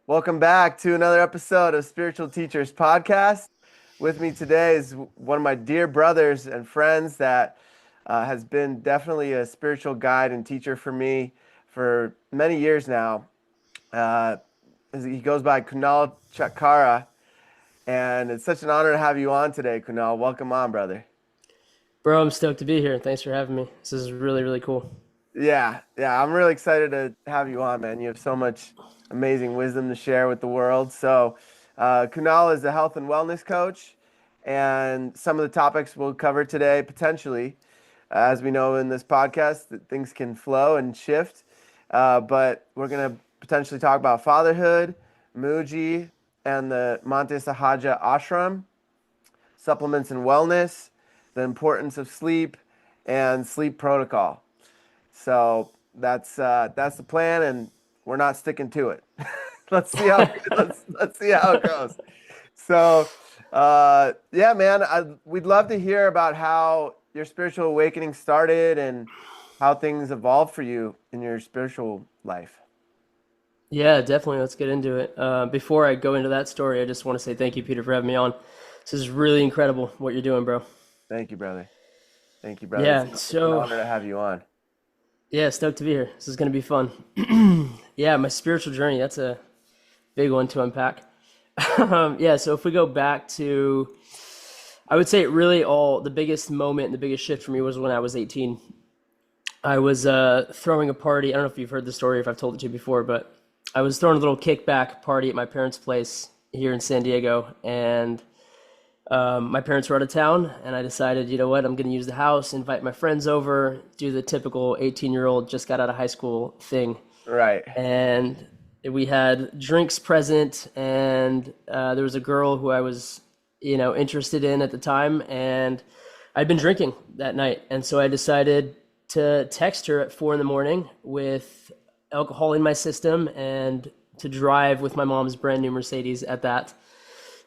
Welcome back to another episode of Spiritual Teachers Podcast. With me today is one of my dear brothers and friends that has been definitely a spiritual guide and teacher for me for many years now. Uh, he goes by Kunal Chakara, and it's such an honor to have you on today, Kunal. Welcome on, brother. Bro, I'm stoked to be here. Thanks for having me. This is really, really cool. Yeah, I'm really excited to have you on, man. You have so much amazing wisdom to share with the world. Kunal is a health and wellness coach, and some of the topics we'll cover today, potentially, as we know in this podcast, that things can flow and shift. But we're going to potentially talk about fatherhood, Muji, and the Monte Sahaja Ashram, supplements and wellness, the importance of sleep, and sleep protocol. So that's the plan, and we're not sticking to it. let's see how let's see how it goes. So, yeah, man, we'd love to hear about how your spiritual awakening started and how things evolved for you in your spiritual life. Yeah, definitely. Let's get into it. Before I go into that story, I just want to say thank you, Peter, for having me on. This is really incredible what you're doing, bro. Thank you, brother. Thank you, brother. Yeah, It's an so honor to have you on. yeah, stoked to be here. This is going to be fun. Yeah, my spiritual journey, that's a big one to unpack. Yeah, so if we go back to, I would say it really all, the biggest moment, the biggest shift for me was when I was 18. I was throwing a party. I don't know if you've heard the story, if I've told it to you before, but I was throwing a little kickback party at my parents' place here in San Diego, and my parents were out of town, and I decided, you know what, I'm going to use the house, invite my friends over, do the typical 18-year-old just got out of high school thing. Right. And we had drinks present, and there was a girl who I was, interested in at the time, and I'd been drinking that night, and so I decided to text her at 4 in the morning with alcohol in my system and to drive with my mom's brand new Mercedes at that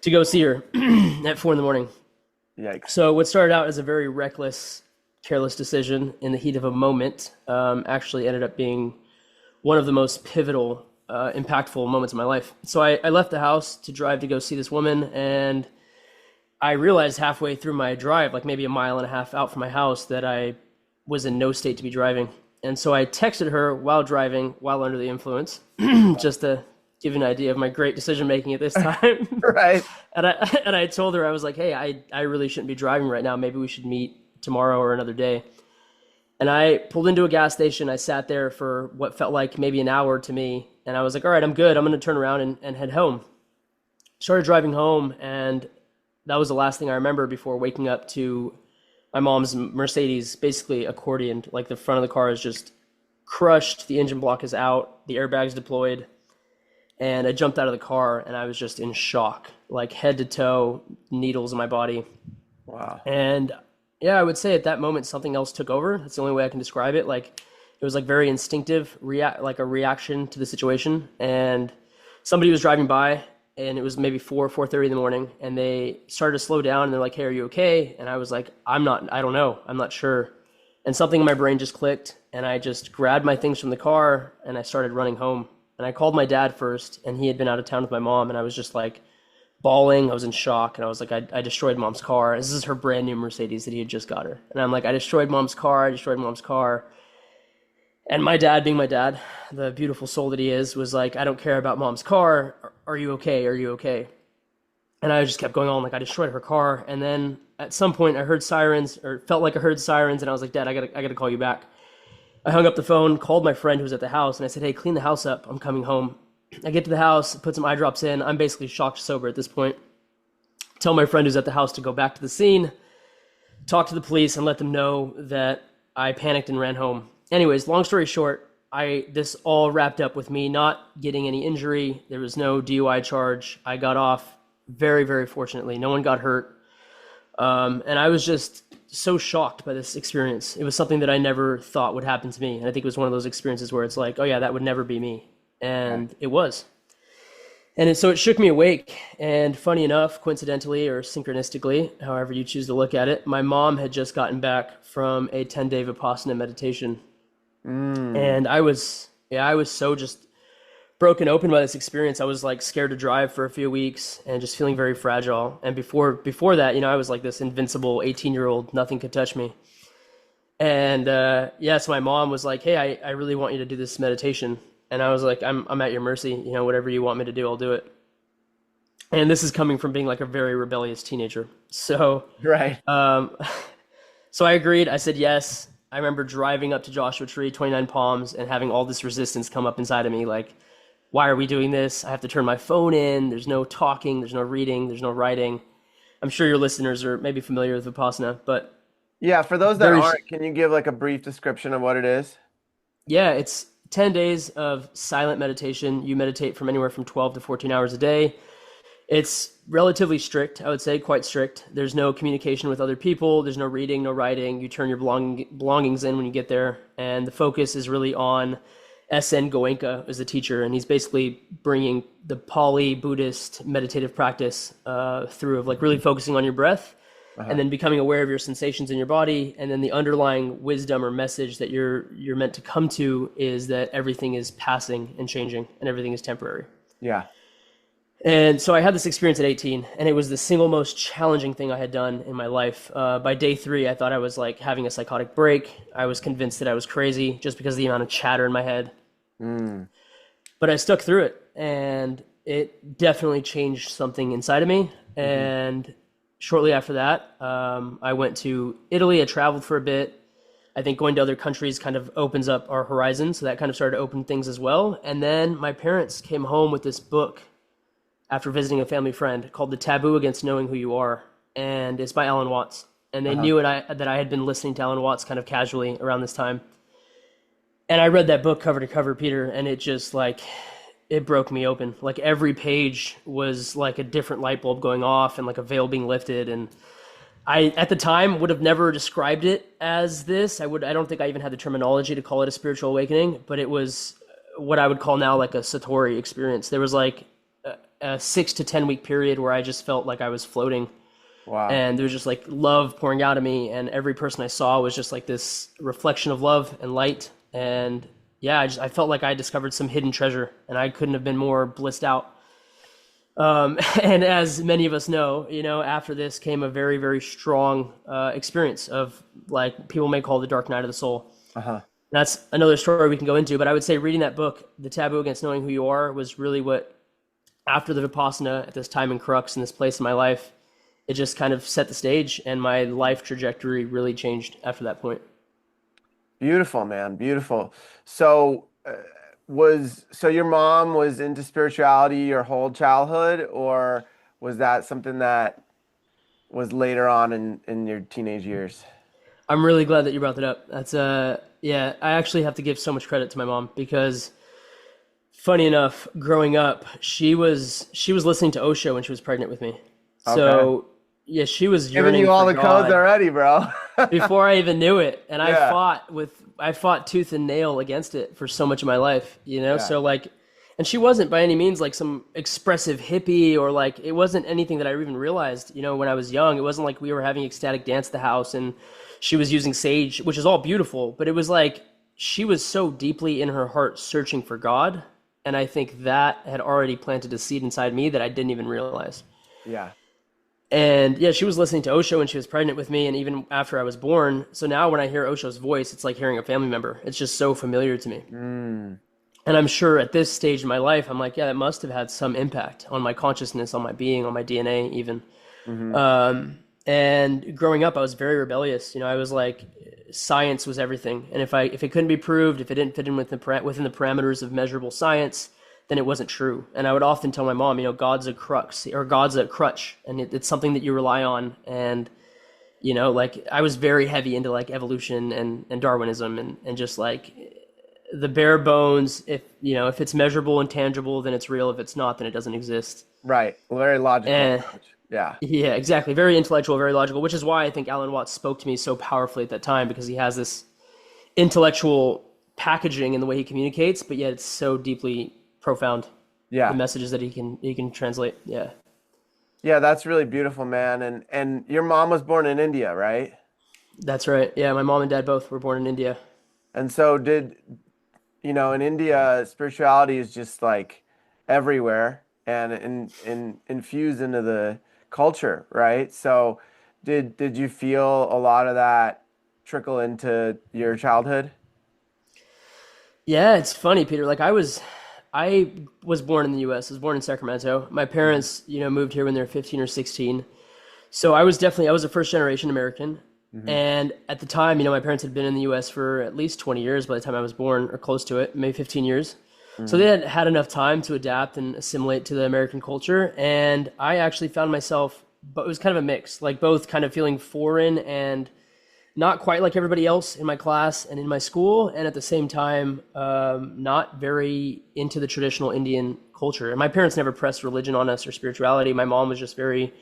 to go see her at 4 in the morning. Yikes. So what started out as a very reckless, careless decision in the heat of a moment actually ended up being one of the most pivotal, impactful moments of my life. So I left the house to drive to go see this woman, and I realized halfway through my drive, like maybe a mile and a half out from my house, that I was in no state to be driving. And so I texted her while driving, while under the influence, just to give you an idea of my great decision making at this time. Right. And I told her, I was like, hey, I really shouldn't be driving right now. Maybe we should meet tomorrow or another day. And I pulled into a gas station. I sat there for what felt like maybe an hour to me. And I was like, all right, I'm good. I'm going to turn around and head home. Started driving home, and that was the last thing I remember before waking up to my mom's Mercedes basically accordioned. Like the front of the car is just crushed. The engine block is out. The airbag's deployed. And I jumped out of the car, and I was just in shock, like head to toe, needles in my body. Wow. And yeah, I would say at that moment, something else took over. That's the only way I can describe it. Like it was like very instinctive, like a reaction to the situation. And somebody was driving by, and it was maybe 4:30 in the morning, and they started to slow down, and they're like, hey, are you okay? And I was like, I don't know. I'm not sure. And something in my brain just clicked, and I just grabbed my things from the car, and I started running home. And I called my dad first, and he had been out of town with my mom, and I was just like bawling. I was in shock, and I was like, I destroyed mom's car. This is her brand new Mercedes that he had just got her. And I'm like, I destroyed mom's car. I destroyed mom's car. And my dad, being my dad, the beautiful soul that he is, was like, I don't care about mom's car. Are you okay? Are you okay? And I just kept going on, like, I destroyed her car. And then at some point I heard sirens, or felt like I heard sirens, and I was like, Dad, I gotta call you back. I hung up the phone, called my friend who was at the house, and I said, hey, clean the house up. I'm coming home. I get to the house, put some eye drops in. I'm basically shocked sober at this point. Tell my friend who's at the house to go back to the scene, talk to the police, and let them know that I panicked and ran home. Anyways, long story short, this all wrapped up with me not getting any injury. There was no DUI charge. I got off very, very fortunately. No one got hurt. And I was just so shocked by this experience. It was something that I never thought would happen to me. And I think it was one of those experiences where it's like, oh yeah, that would never be me. And it was. So it shook me awake. And funny enough, coincidentally or synchronistically, however you choose to look at it, my mom had just gotten back from a 10-day Vipassana meditation. And I was so just broken open by this experience. I was like scared to drive for a few weeks and just feeling very fragile. And before that, I was like this invincible 18-year-old, nothing could touch me. And yeah, so my mom was like, "Hey, I really want you to do this meditation." And I was like, I'm at your mercy. Whatever you want me to do, I'll do it. And this is coming from being like a very rebellious teenager. So Right. um, so I agreed. I said yes. I remember driving up to Joshua Tree, 29 Palms, and having all this resistance come up inside of me. Like, why are we doing this? I have to turn my phone in. There's no talking. There's no reading. There's no writing. I'm sure your listeners are maybe familiar with Vipassana, but Yeah, for those that very, aren't, can you give like a brief description of what it is? yeah, it's 10 days of silent meditation. You meditate from anywhere from 12 to 14 hours a day. It's relatively strict, I would say, quite strict. There's no communication with other people. There's no reading, no writing. You turn your belongings in when you get there. And the focus is really on SN Goenka as the teacher. And he's basically bringing the Pali Buddhist meditative practice through of like really focusing on your breath and then becoming aware of your sensations in your body. And then the underlying wisdom or message that you're meant to come to is that everything is passing and changing and everything is temporary. Yeah. And so I had this experience at 18, and it was the single most challenging thing I had done in my life. By day 3, I thought I was like having a psychotic break. I was convinced that I was crazy just because of the amount of chatter in my head. Mm. But I stuck through it, and it definitely changed something inside of me. And shortly after that, I went to Italy. I traveled for a bit. I think going to other countries kind of opens up our horizon, so that kind of started to open things as well. And then my parents came home with this book after visiting a family friend called The Taboo Against Knowing Who You Are. And it's by Alan Watts. And they knew that I had been listening to Alan Watts kind of casually around this time. And I read that book cover to cover, Peter, and it just like, it broke me open. Like every page was like a different light bulb going off and like a veil being lifted. And I, at the time, would have never described it as this. I don't think I even had the terminology to call it a spiritual awakening, but it was what I would call now like a Satori experience. There was like a 6 to 10 week period where I just felt like I was floating. Wow. And there was just like love pouring out of me, and every person I saw was just like this reflection of love and light. And yeah, I felt like I discovered some hidden treasure, and I couldn't have been more blissed out. And as many of us know, after this came a very, very strong experience of like people may call the dark night of the soul. That's another story we can go into, but I would say reading that book, The Taboo Against Knowing Who You Are, was really what, after the Vipassana, at this time in Crux, in this place in my life, it just kind of set the stage, and my life trajectory really changed after that point. Beautiful, man. Beautiful. So, so your mom was into spirituality your whole childhood, or was that something that was later on in your teenage years? I'm really glad that you brought that up. That's yeah, I actually have to give so much credit to my mom because funny enough, growing up, she was listening to Osho when she was pregnant with me. Okay. So yeah, she was Giving yearning you all for the codes God already, bro. before I even knew it, and Yeah. I fought tooth and nail against it for so much of my life, Yeah. So like, and she wasn't by any means like some expressive hippie, or like it wasn't anything that I even realized, when I was young. It wasn't like we were having ecstatic dance at the house and she was using sage, which is all beautiful, but it was like she was so deeply in her heart searching for God. And I think that had already planted a seed inside me that I didn't even realize. Yeah. And yeah, she was listening to Osho when she was pregnant with me, and even after I was born. So now when I hear Osho's voice, it's like hearing a family member. It's just so familiar to me. Mm. And I'm sure at this stage in my life, I'm like, yeah, that must have had some impact on my consciousness, on my being, on my DNA even. And growing up, I was very rebellious. I was like, science was everything. And if it couldn't be proved, if it didn't fit in within the parameters of measurable science, then it wasn't true. And I would often tell my mom, God's a crux, or God's a crutch, and it's something that you rely on. And, like I was very heavy into like evolution and Darwinism and just like the bare bones. If it's measurable and tangible, then it's real. If it's not, then it doesn't exist. Right. Well, very logical And approach. Yeah. yeah, exactly. Very intellectual, very logical, which is why I think Alan Watts spoke to me so powerfully at that time, because he has this intellectual packaging in the way he communicates, but yet it's so deeply profound, the Yeah. messages that he can translate. Yeah. Yeah, that's really beautiful, man. And your mom was born in India, right? That's right. Yeah, my mom and dad both were born in India. And so in India, spirituality is just like everywhere and infused into the culture, right? So did you feel a lot of that trickle into your childhood? Yeah, it's funny, Peter. I was born in the U.S. I was born in Sacramento. My Hmm. parents, moved here when they were 15 or 16. So I was a first generation American. Hmm. And at the time, my parents had been in the US for at least 20 years by the time I was born, or close to it, maybe 15 years. So they Hmm. had had enough time to adapt and assimilate to the American culture. And I actually found myself, but it was kind of a mix, like both kind of feeling foreign and not quite like everybody else in my class and in my school, and at the same time, not very into the traditional Indian culture. And my parents never pressed religion on us or spirituality. My mom was just very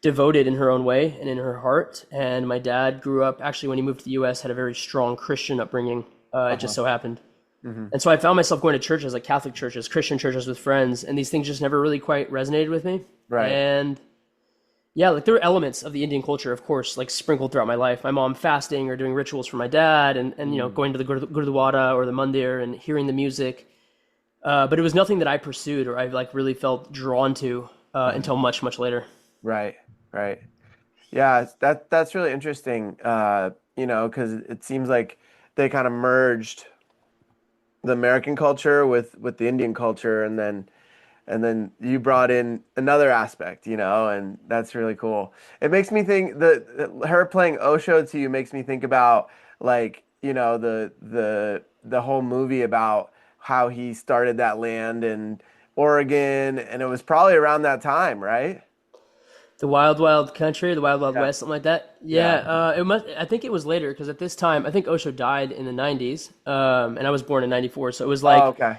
devoted in her own way and in her heart. And my dad grew up, actually, when he moved to the US, had a very strong Christian upbringing. It just Uh-huh. so happened. Hmm. And so I found myself going to churches, like Catholic churches, Christian churches with friends, and these things just never really quite resonated with me. Right. And yeah, like there were elements of the Indian culture, of course, like sprinkled throughout my life. My mom fasting or doing rituals for my dad, and Mm. going to the Gurdwara or the mandir and hearing the music. But it was nothing that I pursued or I like really felt drawn to Uh-huh. until much, much later. Right. Right. Yeah, that's really interesting. Because it seems like they kind of merged the American culture with the Indian culture, and then you brought in another aspect, and that's really cool. It makes me think that her playing Osho to you makes me think about like, the whole movie about how he started that land in Oregon, and it was probably around that time, right? The Wild Wild Country, the Wild Wild Yeah. West, something like that. Yeah, Yeah. it must. I think it was later because at this time, I think Osho died in the '90s, and I was born in '94. So it was Oh, like, okay.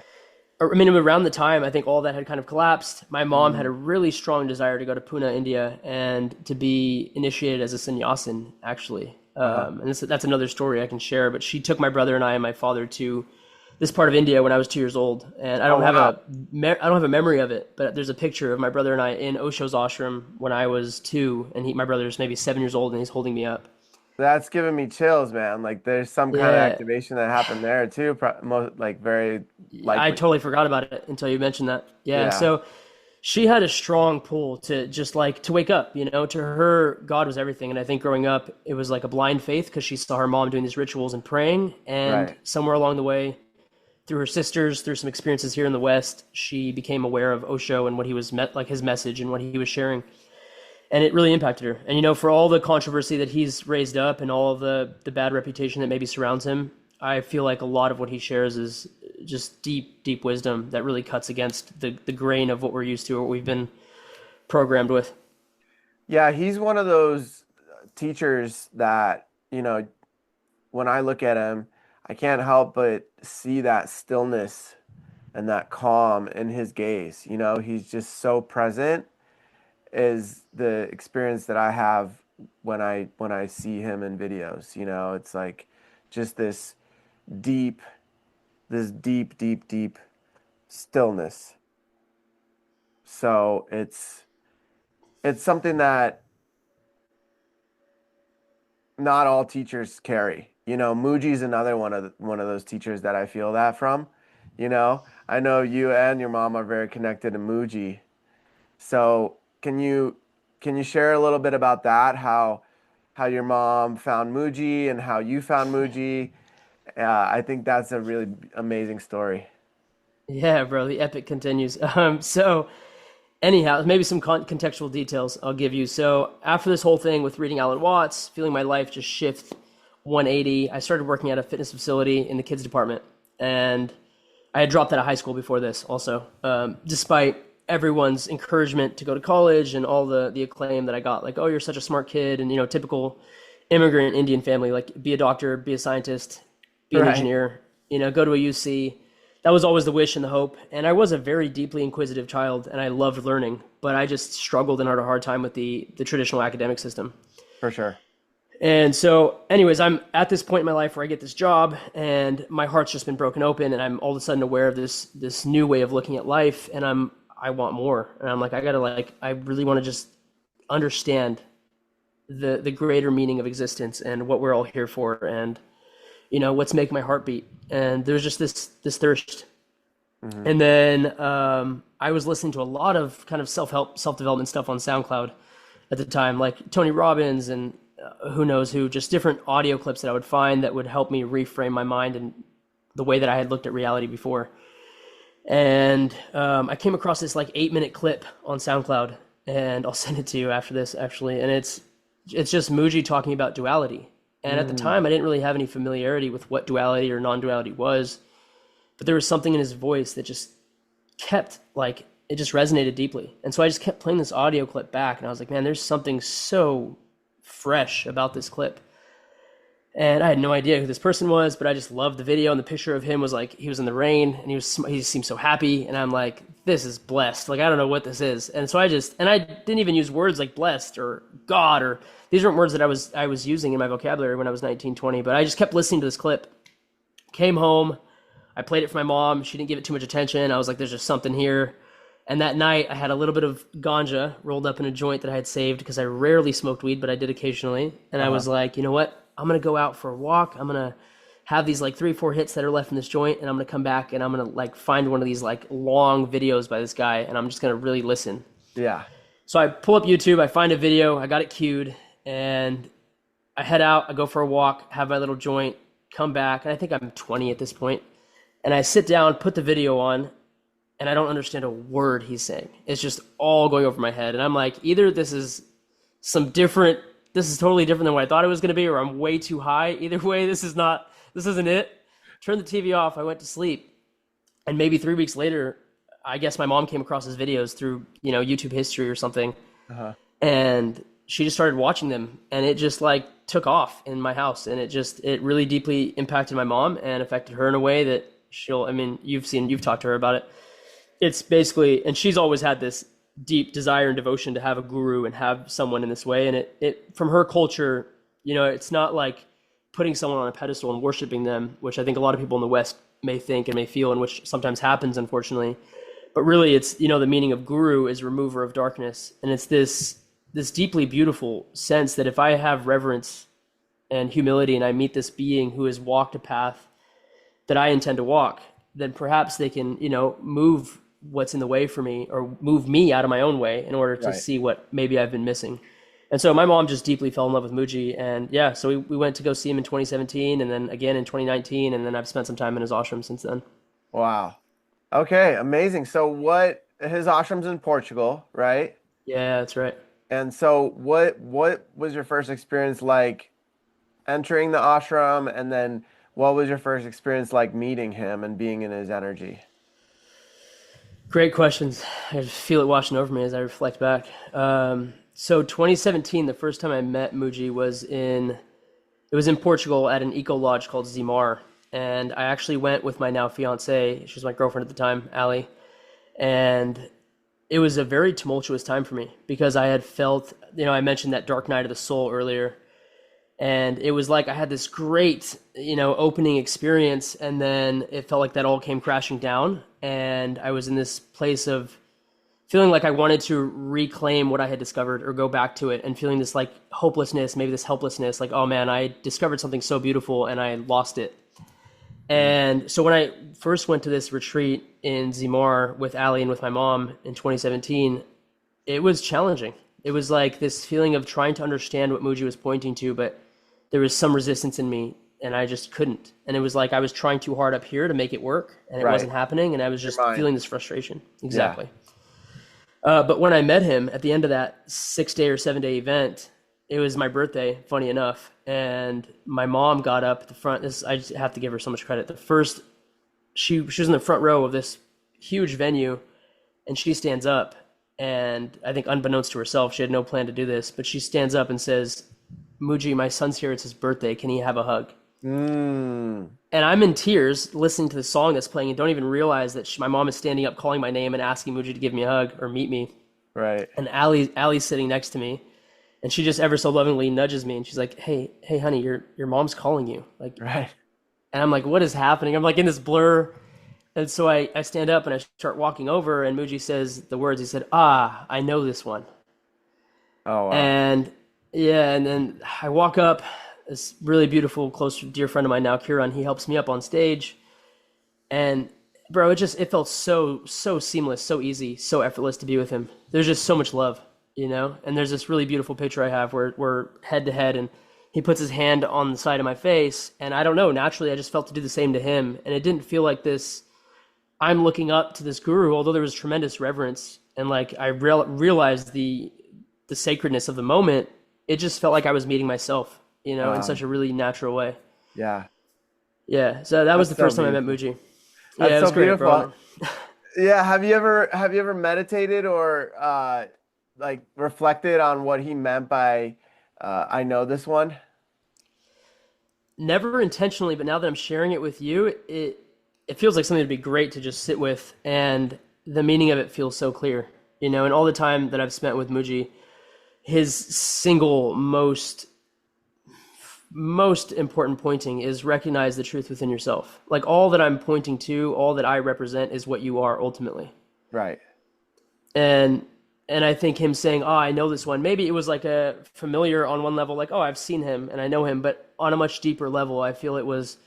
I mean, around the time I think all that had kind of collapsed. My mom had Mm. a really strong desire to go to Pune, India, and to be initiated as a sannyasin, actually. Uh-huh. And that's another story I can share. But she took my brother and I and my father to this part of India when I was 2 years old, and I Oh, don't have wow. I don't have a memory of it, but there's a picture of my brother and I in Osho's ashram when I was 2, and my brother's maybe 7 years old, and he's holding me up. That's giving me chills, man. Like there's some kind of Yeah, activation that happened there too, like very I likely. totally forgot about it until you mentioned that. Yeah, Yeah. so she had a strong pull to just like to wake up, to her God was everything. And I think growing up it was like a blind faith because she saw her mom doing these rituals and praying, and Right. somewhere along the way, through her sisters, through some experiences here in the West, she became aware of Osho and what he was met, like his message and what he was sharing, and it really impacted her. And for all the controversy that he's raised up and all of the bad reputation that maybe surrounds him, I feel like a lot of what he shares is just deep, deep wisdom that really cuts against the grain of what we're used to or what we've been programmed with. Yeah, he's one of those teachers that, when I look at him, I can't help but see that stillness and that calm in his gaze. He's just so present is the experience that I have when I see him in videos. It's like just deep, this deep, deep, deep stillness. So it's something that not all teachers carry. Mooji's another one of those teachers that I feel that from. I know you and your mom are very connected to Muji. So can you share a little bit about that? How your mom found Muji and how you found Muji? I think that's a really amazing story. Yeah, bro, the epic continues. So anyhow, maybe some contextual details I'll give you. So after this whole thing with reading Alan Watts, feeling my life just shift 180, I started working at a fitness facility in the kids department, and I had dropped out of high school before this. Also, despite everyone's encouragement to go to college and all the acclaim that I got, like, oh, you're such a smart kid, and typical immigrant Indian family, like, be a doctor, be a scientist, be an Right. engineer, go to a UC. That was always the wish and the hope. And I was a very deeply inquisitive child, and I loved learning, but I just struggled and had a hard time with the traditional academic system. For sure. And so, anyways, I'm at this point in my life where I get this job, and my heart's just been broken open, and I'm all of a sudden aware of this new way of looking at life, and I want more, and I'm like, I really want to just understand the greater meaning of existence and what we're all here for. And what's making my heart beat? And there's just this thirst. Hmm. And then I was listening to a lot of kind of self-help, self-development stuff on SoundCloud at the time, like Tony Robbins and who knows who, just different audio clips that I would find that would help me reframe my mind and the way that I had looked at reality before. And I came across this like 8-minute clip on SoundCloud, and I'll send it to you after this actually. And it's just Mooji talking about duality. And at the Mm. time, I didn't really have any familiarity with what duality or non-duality was, but there was something in his voice that just kept like it just resonated deeply. And so I just kept playing this audio clip back, and I was like, man, there's something so fresh about this clip. And I had no idea who this person was, but I just loved the video, and the picture of him was like he was in the rain and he seemed so happy, and I'm like, this is blessed. Like I don't know what this is. And so I didn't even use words like blessed or God, or these weren't words that I was using in my vocabulary when I was 19, 20, but I just kept listening to this clip. Came home, I played it for my mom. She didn't give it too much attention. I was like, there's just something here. And that night I had a little bit of ganja rolled up in a joint that I had saved because I rarely smoked weed, but I did occasionally. And I Uh-huh. was like, you know what? I'm going to go out for a walk. I'm going to have these like 3, 4 hits that are left in this joint. And I'm going to come back and I'm going to like find one of these like long videos by this guy. And I'm just going to really listen. Yeah. So I pull up YouTube, I find a video, I got it queued, and I head out, I go for a walk, have my little joint, come back, and I think I'm 20 at this point. And I sit down, put the video on, and I don't understand a word he's saying. It's just all going over my head. And I'm like, either this is totally different than what I thought it was going to be, or I'm way too high. Either way, this isn't it. Turned the TV off, I went to sleep. And maybe 3 weeks later, I guess my mom came across his videos through, YouTube history or something. Uh-huh. And she just started watching them, and it just like took off in my house. And it really deeply impacted my mom and affected her in a way that you've talked to her about it. It's basically, and she's always had this deep desire and devotion to have a guru and have someone in this way. And it from her culture, it's not like putting someone on a pedestal and worshiping them, which I think a lot of people in the West may think and may feel, and which sometimes happens, unfortunately. But really, it's, the meaning of guru is remover of darkness. And it's this deeply beautiful sense that if I have reverence and humility and I meet this being who has walked a path that I intend to walk, then perhaps they can, move what's in the way for me, or move me out of my own way in order to Right. see what maybe I've been missing. And so my mom just deeply fell in love with Muji. And yeah, so we went to go see him in 2017 and then again in 2019. And then I've spent some time in his ashram since then. Wow. Okay, amazing. So his ashram's in Portugal, right? Yeah, that's right. And so what was your first experience like entering the ashram, and then what was your first experience like meeting him and being in his energy? Great questions. I just feel it washing over me as I reflect back. So 2017, the first time I met Muji it was in Portugal at an eco lodge called Zimar. And I actually went with my now fiance. She was my girlfriend at the time, Ali. And it was a very tumultuous time for me because I had felt, I mentioned that dark night of the soul earlier. And it was like I had this great, opening experience, and then it felt like that all came crashing down. And I was in this place of feeling like I wanted to reclaim what I had discovered or go back to it, and feeling this like hopelessness, maybe this helplessness, like, oh man, I discovered something so beautiful and I lost it. And so when I first went to this retreat in Zimar with Ali and with my mom in 2017, it was challenging. It was like this feeling of trying to understand what Muji was pointing to, but there was some resistance in me and I just couldn't. And it was like I was trying too hard up here to make it work, and it Right. wasn't happening, and I was just mind. feeling this frustration. Exactly. But when I met him at the end of that 6-day or 7-day event, it was my birthday, funny enough, and my mom got up at the front. I just have to give her so much credit. She was in the front row of this huge venue, and she stands up, and I think unbeknownst to herself, she had no plan to do this, but she stands up and says, "Muji, my son's here. It's his birthday. Can he have a hug?" Mm. And I'm in tears listening to the song that's playing and don't even realize that my mom is standing up, calling my name and asking Muji to give me a hug or meet me. Right. And Allie's sitting next to me, and she just ever so lovingly nudges me, and she's like, hey, honey, your mom's calling you. Like, Right. and I'm like, what is happening? I'm like in this blur. And so I stand up and I start walking over, and Muji says the words. He said, I know this one. Oh wow. And yeah, and then I walk up, this really beautiful, close, dear friend of mine now, Kieran, he helps me up on stage. And bro, it felt so seamless, so easy, so effortless to be with him. There's just so much love, you know? And there's this really beautiful picture I have where we're head to head and he puts his hand on the side of my face. And I don't know, naturally, I just felt to do the same to him. And it didn't feel like this, I'm looking up to this guru, although there was tremendous reverence. And like I realized the sacredness of the moment. It just felt like I was meeting myself, you know, in such a really natural way. Yeah. Yeah. So that was the first time I met Mooji. Yeah, it was great, bro. Yeah. Have you ever meditated or like reflected on what he meant by I know this one? Never intentionally, but now that I'm sharing it with you, it feels like something that'd be great to just sit with, and the meaning of it feels so clear, you know. And all the time that I've spent with Muji, his single most important pointing is recognize the truth within yourself. Like all that I'm pointing to, all that I represent is what you are ultimately. Right. And I think him saying, "Oh, I know this one." Maybe it was like a familiar on one level, like, "Oh, I've seen him and I know him," but on a much deeper level, I feel it was,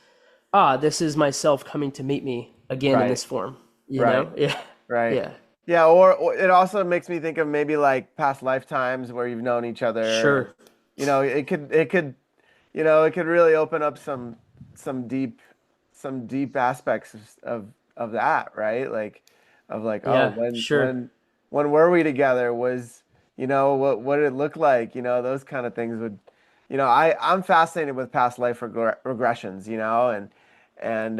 this is myself coming to meet me again in this form. You know? Yeah. Right. Yeah. Yeah, or it also makes me think of maybe like past lifetimes where you've known each other. Sure. You know, it could you know, it could really open up some deep aspects of that, right? Like of like, Yeah, oh, sure. when were we together? Was, you know, what did it look like? You know, those kind of things would, you know, I'm fascinated with past life regressions, you know, and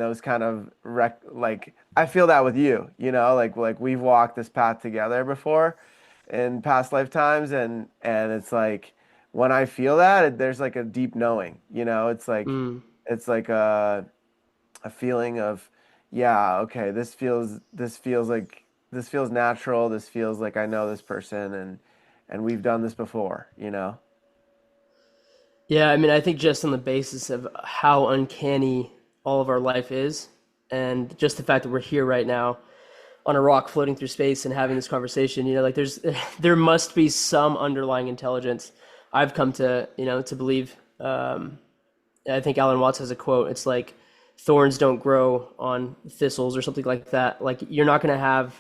those kind of like I feel that with you, you know, like we've walked this path together before in past lifetimes, and it's like when I feel that there's like a deep knowing, you know, Mm. it's like a feeling of, yeah, okay, this feels natural, this feels like I know this person, and we've done this before, you know. Yeah, I mean, I think just on the basis of how uncanny all of our life is, and just the fact that we're here right now on a rock floating through space and having this conversation, you know, like there must be some underlying intelligence. I've come to, you know, to believe. I think Alan Watts has a quote. It's like thorns don't grow on thistles or something like that. Like you're not going to have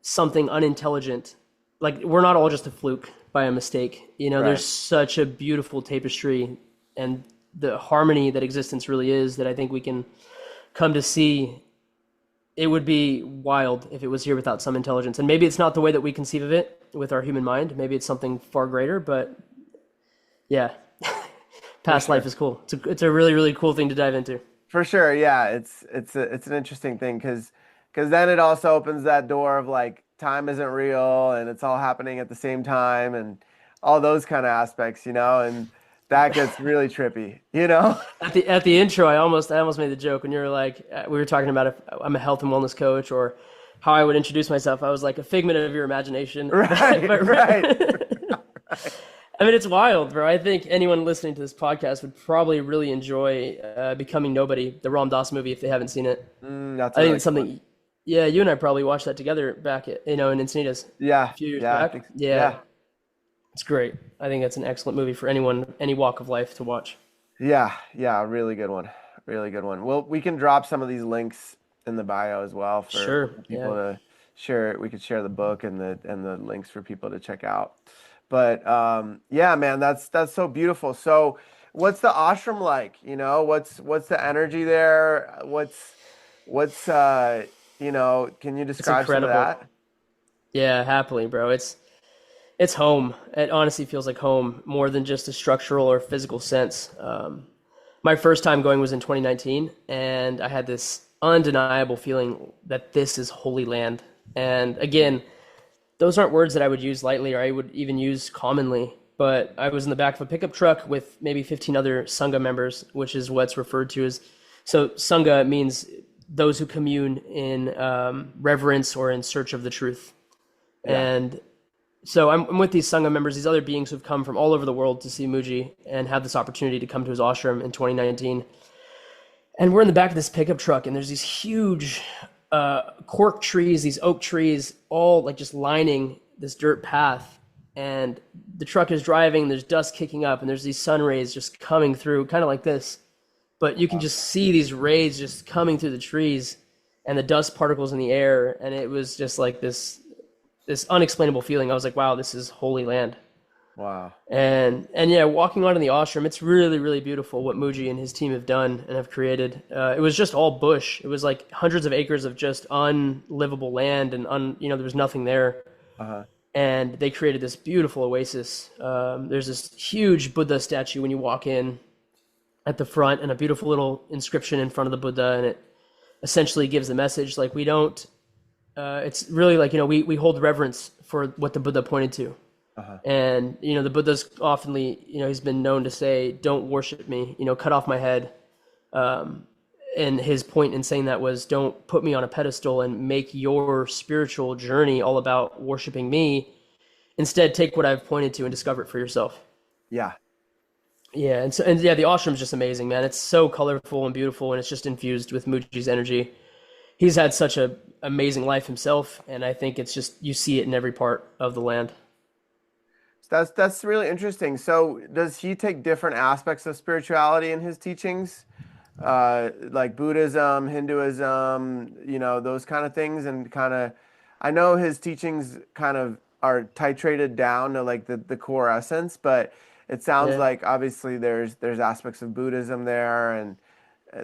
something unintelligent. Like we're not all just a fluke by a mistake. You know, Right. there's such a beautiful tapestry and the harmony that existence really is that I think we can come to see. It would be wild if it was here without some intelligence. And maybe it's not the way that we conceive of it with our human mind. Maybe it's something far greater, but yeah, For past life sure. is cool. It's a really, really cool thing to dive into. For sure, yeah, it's an interesting thing because then it also opens that door of like time isn't real and it's all happening at the same time and all those kind of aspects, you know, and that gets really trippy, you know? At the intro, I almost made the joke when you were like, we were talking about if I'm a health and wellness coach or how I would introduce myself. I was like a figment of your imagination. Right, right, I mean, it's wild, bro. I think anyone listening to this podcast would probably really enjoy Becoming Nobody, the Ram Dass movie, if they haven't seen it. That's I a think really it's good one. something. Yeah, you and I probably watched that together back at, in Encinitas a Yeah, few years yeah, I back. think, Yeah, yeah, it's great. I think that's an excellent movie for anyone, any walk of life to watch. yeah, yeah, really good one, really good one. Well, we can drop some of these links in the bio as well Sure. for people Yeah. to share. We could share the book and the links for people to check out. But yeah, man, that's so beautiful. So, what's the ashram like? You know, what's the energy there? What's you know, can you It's describe some of incredible. that? Yeah, happily, bro. It's home. It honestly feels like home more than just a structural or physical sense. My first time going was in 2019, and I had this undeniable feeling that this is holy land. And again, those aren't words that I would use lightly or I would even use commonly. But I was in the back of a pickup truck with maybe 15 other Sangha members, which is what's referred to as. So, Sangha means those who commune in reverence or in search of the truth. Yeah, And so I'm with these Sangha members, these other beings who've come from all over the world to see Muji and have this opportunity to come to his ashram in 2019. And we're in the back of this pickup truck, and there's these huge cork trees, these oak trees, all like just lining this dirt path. and the truck is driving, there's dust kicking up, and there's these sun rays just coming through, kind of like this. But you can just see these rays just coming through the trees and the dust particles in the air, and it was just like this unexplainable feeling. I was like, wow, this is holy land. Wow. And yeah, walking on in the ashram, it's really, really beautiful what Mooji and his team have done and have created. It was just all bush. It was like hundreds of acres of just unlivable land, and there was nothing there. Uh-huh. And they created this beautiful oasis. There's this huge Buddha statue when you walk in at the front, and a beautiful little inscription in front of the Buddha, and it essentially gives the message like we don't. It's really like we hold reverence for what the Buddha pointed to. Uh-huh. And, the Buddha's oftenly, he's been known to say, don't worship me, cut off my head. And his point in saying that was, don't put me on a pedestal and make your spiritual journey all about worshiping me. Instead, take what I've pointed to and discover it for yourself. Yeah. Yeah. And yeah, the ashram's just amazing, man. It's so colorful and beautiful, and it's just infused with Muji's energy. He's had such an amazing life himself. And I think it's just, you see it in every part of the land. That's really interesting. So does he take different aspects of spirituality in his teachings? Like Buddhism, Hinduism, those kind of things, and I know his teachings kind of are titrated down to like the core essence, but it sounds like obviously there's aspects of Buddhism there and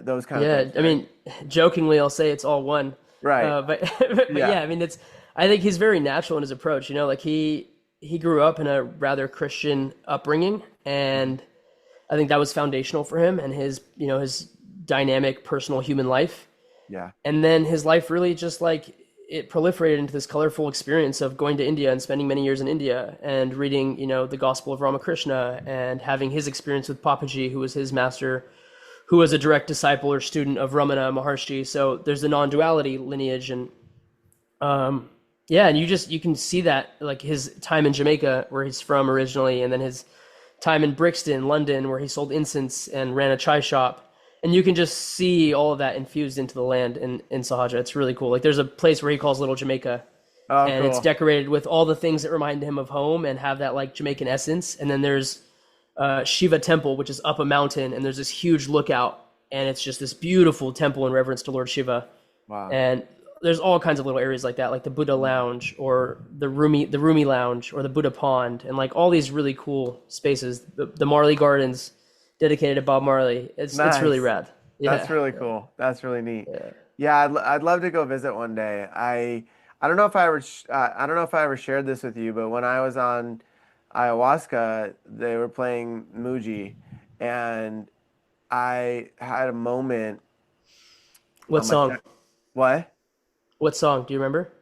those kind of things. Yeah, I mean, jokingly, I'll say it's all one. Right. But yeah, I mean, I think he's very natural in his approach, like he grew up in a rather Christian upbringing, and I think that was foundational for him and his dynamic personal human life. Yeah. And then his life really just like it proliferated into this colorful experience of going to India and spending many years in India and reading, the Gospel of Ramakrishna and having his experience with Papaji, who was his master, who was a direct disciple or student of Ramana Maharshi. So there's the non-duality lineage, and yeah, and you can see that like his time in Jamaica, where he's from originally, and then his time in Brixton, London, where he sold incense and ran a chai shop. And you can just see all of that infused into the land in Sahaja. It's really cool. Like there's a place where he calls Little Jamaica, and cool. It's decorated with all the things that remind him of home and have that like Jamaican essence. And then there's Shiva Temple, which is up a mountain, and there's this huge lookout, and it's just this beautiful temple in reverence to Lord Shiva. Wow. And there's all kinds of little areas like that, like the Buddha Lounge or the Rumi Lounge or the Buddha Pond, and like all these really cool spaces. The Marley Gardens, dedicated to Bob Marley. It's really rad. Yeah. That's really cool. That's really neat. Yeah, I'd love to go visit one day. I don't know if I ever shared this with you, but when I was on ayahuasca, they were playing Mooji, and I had a moment. What song? What? What song? Do you remember?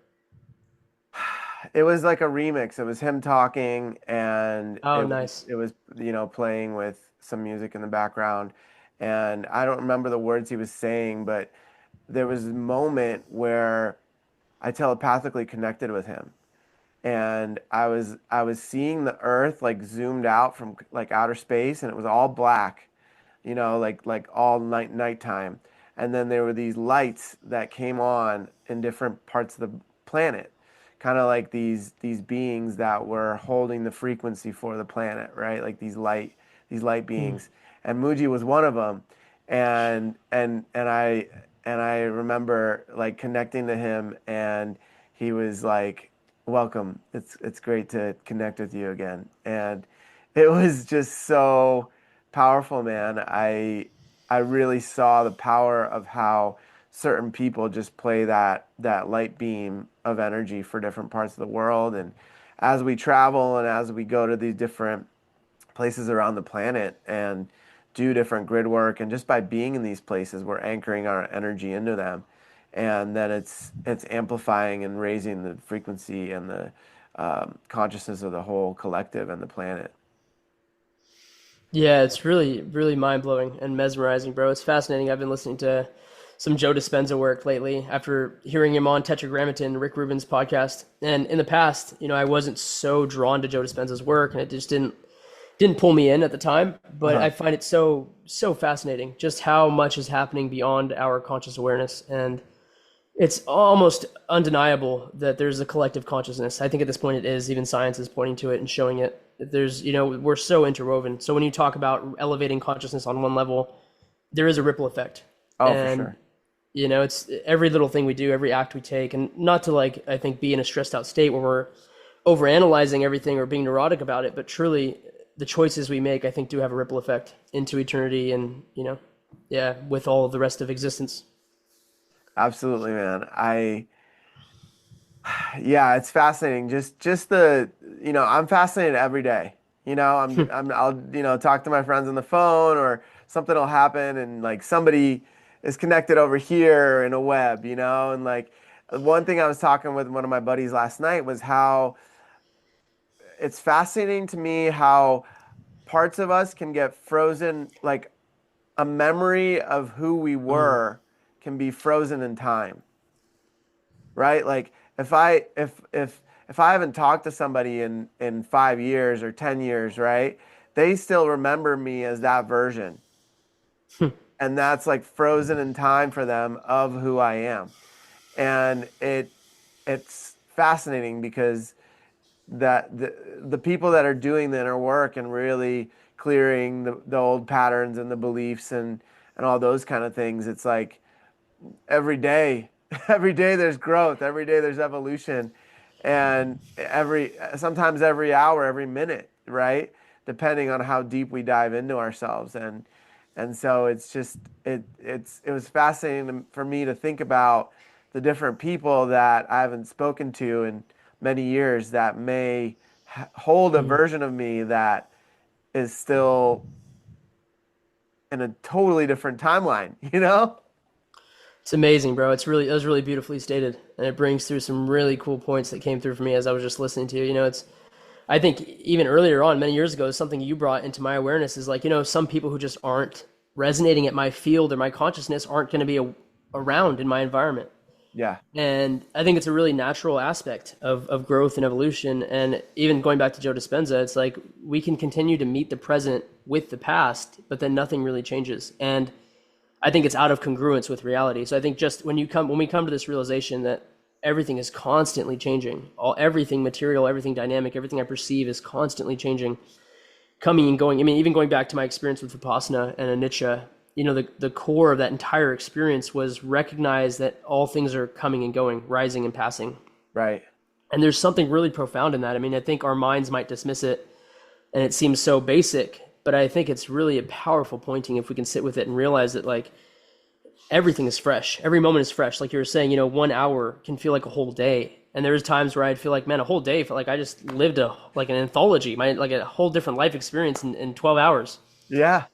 It was like a remix. It was him talking, and nice. It was playing with some music in the background, and I don't remember the words he was saying, but there was a moment where I telepathically connected with him, and I was seeing the earth like zoomed out from like outer space, and it was all black, like all nighttime. And then there were these lights that came on in different parts of the planet, kind of like these beings that were holding the frequency for the planet, right? Like these light beings. And Muji was one of them. And I remember like connecting to him, and he was like, "Welcome. It's great to connect with you again." And it was just so powerful, man. I really saw the power of how certain people just play that light beam of energy for different parts of the world. And as we travel and as we go to these different places around the planet and do different grid work, and just by being in these places, we're anchoring our energy into them. And then it's amplifying and raising the frequency and the consciousness of the whole collective and the planet. Yeah, it's really, really mind-blowing and mesmerizing, bro. It's fascinating. I've been listening to some Joe Dispenza work lately after hearing him on Tetragrammaton, Rick Rubin's podcast. And in the past, I wasn't so drawn to Joe Dispenza's work, and it just didn't pull me in at the time. But I find it so fascinating just how much is happening beyond our conscious awareness. And It's almost undeniable that there's a collective consciousness. I think at this point it is. Even science is pointing to it and showing it. There's, we're so interwoven. So when you talk about elevating consciousness on one level, there is a ripple effect. Oh, for And, sure. it's every little thing we do, every act we take, and not to like, I think, be in a stressed out state where we're overanalyzing everything or being neurotic about it, but truly the choices we make, I think, do have a ripple effect into eternity and, yeah, with all of the rest of existence. Absolutely, man. Yeah, it's fascinating. Just I'm fascinated every day. I'll, talk to my friends on the phone or something will happen and like somebody is connected over here in a web, and like one thing I was talking with one of my buddies last night was how it's fascinating to me how parts of us can get frozen, like a memory of who we Mm. were can be frozen in time, right? Like if I haven't talked to somebody in 5 years or 10 years, right? They still remember me as that version, and that's like frozen in time for them of who I am, and it's fascinating because the people that are doing the inner work and really clearing the old patterns and the beliefs and all those kind of things, it's like every day every day there's growth, every day there's evolution, and sometimes every hour, every minute, right, depending on how deep we dive into ourselves. And so it's just it was fascinating for me to think about the different people that I haven't spoken to in many years that may hold a Mm. version of me that is still in a totally different timeline, you know? It's amazing, bro. It was really beautifully stated, and it brings through some really cool points that came through for me as I was just listening to you. I think even earlier on, many years ago, something you brought into my awareness is like, some people who just aren't resonating at my field or my consciousness aren't going to be around in my environment. Yeah, And I think it's a really natural aspect of growth and evolution. And even going back to Joe Dispenza, it's like we can continue to meet the present with the past, but then nothing really changes. And I think it's out of congruence with reality. So I think just when we come to this realization that everything is constantly changing, everything material, everything dynamic, everything I perceive is constantly changing, coming and going. I mean, even going back to my experience with Vipassana and Anicca, the core of that entire experience was recognize that all things are coming and going, rising and passing. right. And there's something really profound in that. I mean, I think our minds might dismiss it and it seems so basic, but I think it's really a powerful pointing if we can sit with it and realize that like everything is fresh. Every moment is fresh. Like you were saying, 1 hour can feel like a whole day. And there's times where I'd feel like, man, a whole day felt like I just lived like an anthology, like a whole different life experience in 12 hours. Yeah.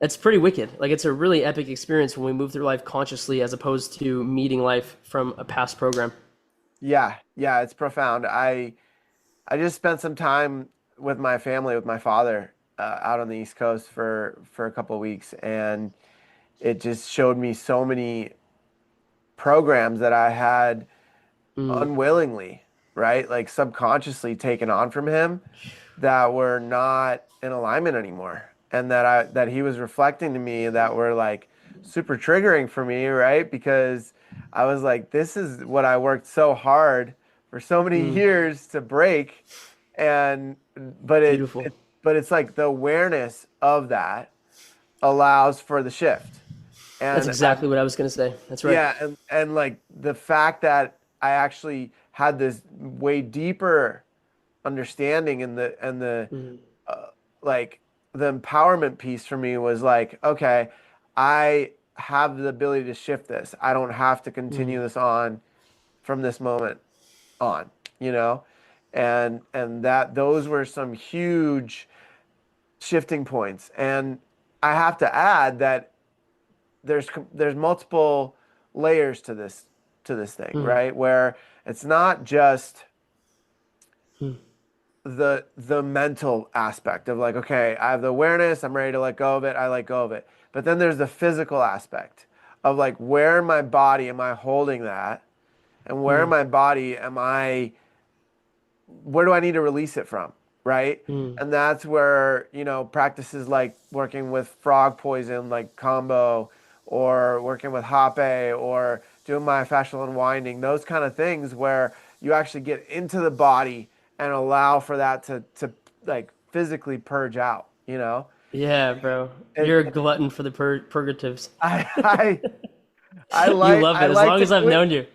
It's pretty wicked. Like it's a really epic experience when we move through life consciously as opposed to meeting life from a past program. Yeah, yeah, it's profound. I just spent some time with my family, with my father, out on the East Coast for a couple of weeks, and it just showed me so many programs that I had Mm, unwillingly, right? Like subconsciously taken on from him that were not in alignment anymore. And that he was reflecting to me that were like super triggering for me, right? Because I was like, this is what I worked so hard for so many mm, years to break. And but beautiful. it's like the awareness of that allows for the shift. That's And exactly what I was going to say. That's right. yeah, and like the fact that I actually had this way deeper understanding and the Mm, like the empowerment piece for me was like, okay, I have the ability to shift this. I don't have to mm. continue this on from this moment on, you know? And that those were some huge shifting points. And I have to add that there's multiple layers to this thing, Mm, right? Where it's not just mm, the mental aspect of like, okay, I have the awareness, I'm ready to let go of it, I let go of it. But then there's the physical aspect of like, where in my body am I holding that? And where in mm, my body am I, where do I need to release it from? Right. mm, And that's where, practices like working with frog poison, like combo, or working with hape, or doing myofascial unwinding, those kind of things where you actually get into the body and allow for that to like physically purge out, you know? Yeah, bro. It, You're a glutton for the purgatives. I, I, You love I it as like long to as I've clear, known you.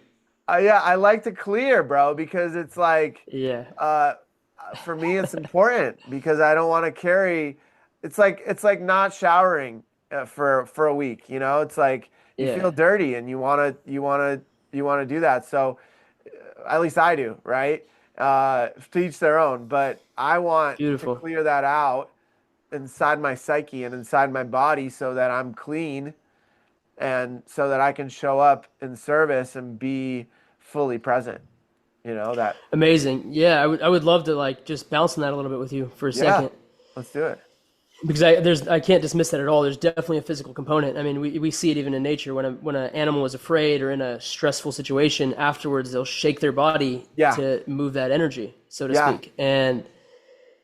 yeah, I like to clear, bro, because it's like, Yeah. uh, for me, it's important because I don't want to carry. It's like not showering for a week. You know, it's like you Yeah. feel dirty and you want to do that. So at least I do, right? To each their own. But I want to Beautiful. clear that out inside my psyche and inside my body so that I'm clean and so that I can show up in service and be fully present. You know that. Amazing. Yeah, I would love to like just bounce on that a little bit with you for a Yeah, second. let's do it. Because I can't dismiss that at all. There's definitely a physical component. I mean, we see it even in nature when an animal is afraid or in a stressful situation. Afterwards, they'll shake their body Yeah, to move that energy, so to yeah. speak.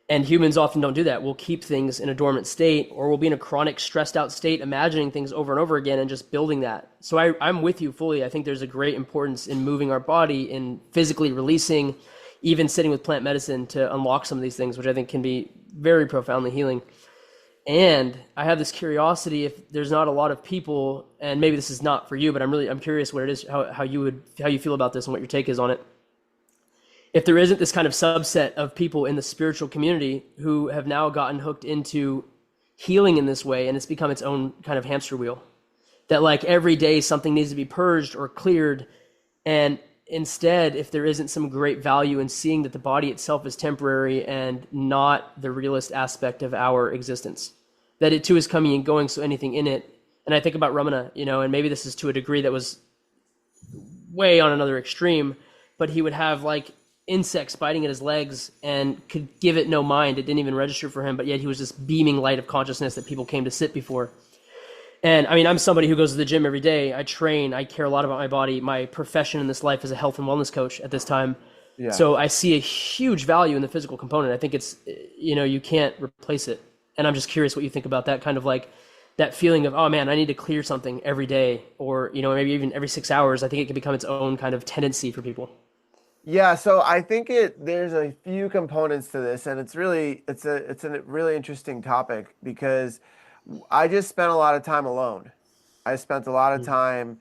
And humans often don't do that. We'll keep things in a dormant state, or we'll be in a chronic stressed out state, imagining things over and over again and just building that. So I'm with you fully. I think there's a great importance in moving our body, in physically releasing, even sitting with plant medicine to unlock some of these things, which I think can be very profoundly healing. And I have this curiosity if there's not a lot of people, and maybe this is not for you, but I'm curious what it is, how you feel about this and what your take is on it. If there isn't this kind of subset of people in the spiritual community who have now gotten hooked into healing in this way and it's become its own kind of hamster wheel, that like every day something needs to be purged or cleared, and instead if there isn't some great value in seeing that the body itself is temporary and not the realist aspect of our existence, that it too is coming and going, so anything in it. And I think about Ramana, and maybe this is to a degree that was way on another extreme, but he would have like insects biting at his legs and could give it no mind. It didn't even register for him, but yet he was this beaming light of consciousness that people came to sit before. And I mean, I'm somebody who goes to the gym every day. I train. I care a lot about my body. My profession in this life is a health and wellness coach at this time. Yeah. So I see a huge value in the physical component. I think it's, you can't replace it. And I'm just curious what you think about that kind of like that feeling of, oh man, I need to clear something every day, or, maybe even every 6 hours. I think it can become its own kind of tendency for people. Yeah, so I think there's a few components to this, and it's a really interesting topic because I just spent a lot of time alone. I spent a lot of time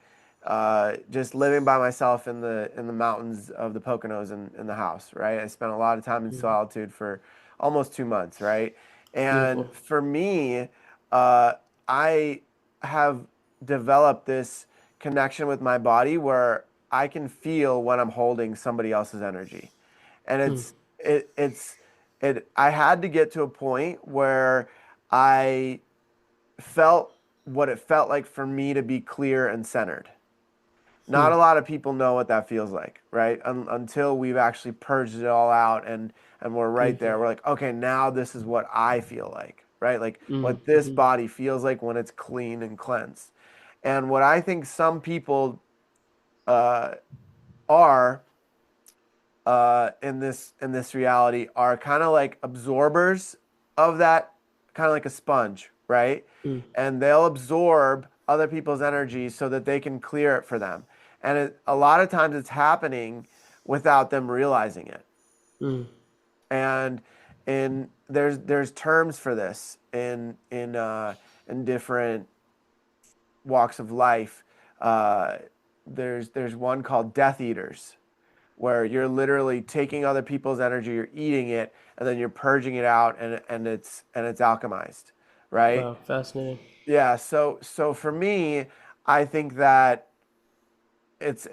just living by myself in the mountains of the Poconos in the house, right? I spent a lot of time in solitude for almost 2 months, right? And Beautiful. for me, uh, I have developed this connection with my body where I can feel when I'm holding somebody else's energy. And I had to get to a point where I felt what it felt like for me to be clear and centered. Not a lot of people know what that feels like, right? Until we've actually purged it all out and we're right there. Beautiful. We're like, okay, now this is what I feel like, right? Like what this Mm-hmm. body feels like when it's clean and cleansed. And what I think some people uh, are in this reality are kind of like absorbers of that, kind of like a sponge, right? And they'll absorb other people's energy so that they can clear it for them. And a lot of times it's happening without them realizing it. Mm-hmm. And there's terms for this in different walks of life. Uh, there's one called Death Eaters, where you're literally taking other people's energy, you're eating it, and then you're purging it out, and it's alchemized, right? Wow, fascinating. Yeah. So for me, I think that it's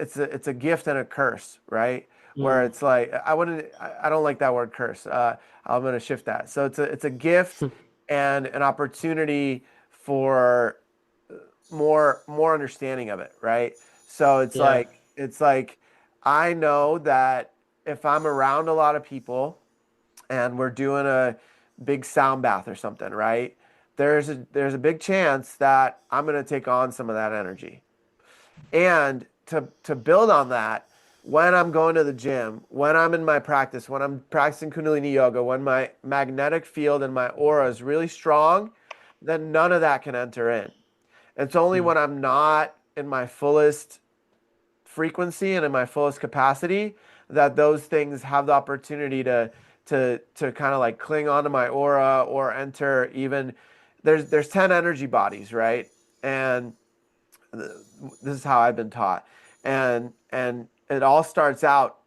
a gift and a curse, right? Where Mm. it's like I don't like that word curse. I'm gonna shift that. So it's a gift and an opportunity for more understanding of it, right? So Yeah. it's like I know that if I'm around a lot of people and we're doing a big sound bath or something, right? There's a big chance that I'm going to take on some of that energy. And to build on that, when I'm going to the gym, when I'm in my practice, when I'm practicing Kundalini yoga, when my magnetic field and my aura is really strong, then none of that can enter in. It's only when I'm not in my fullest frequency and in my fullest capacity, that those things have the opportunity to kind of like cling onto my aura or enter even there's 10 energy bodies, right? And this is how I've been taught. And it all starts out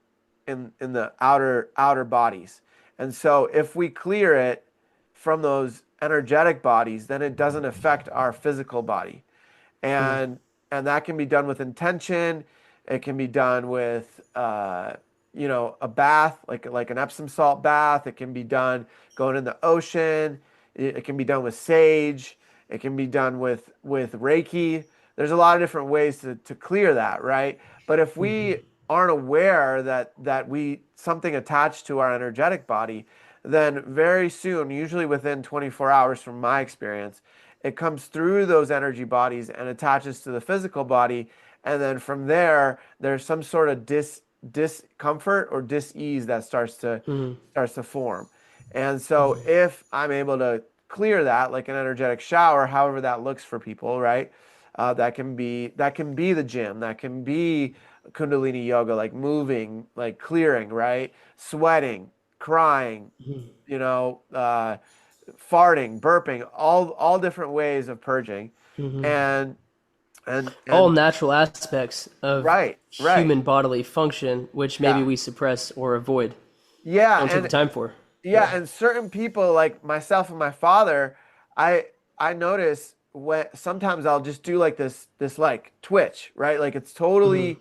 in the outer bodies. And so if we clear it from those energetic bodies, then it doesn't affect our physical body. Mm. And that can be done with intention. It can be done with a bath, like an Epsom salt bath. It can be done going in the ocean. It can be done with sage. It can be done with Reiki. There's a lot of different ways to clear that, right? But if we aren't aware that we something attached to our energetic body, then very soon, usually within 24 hours from my experience, it comes through those energy bodies and attaches to the physical body. And then from there, there's some sort of discomfort or dis-ease that starts to form. And so if I'm able to clear that, like an energetic shower, however that looks for people, right? That can be the gym, that can be Kundalini yoga, like moving, like clearing, right? Sweating, crying, you know, farting, burping, all different ways of purging, and All and natural aspects of right, human bodily function, which maybe yeah, we suppress or avoid. yeah, Don't take the time for. yeah, Yeah. and certain people like myself and my father, I I notice when sometimes I'll just do like this like twitch, right? Like it's Hmm. totally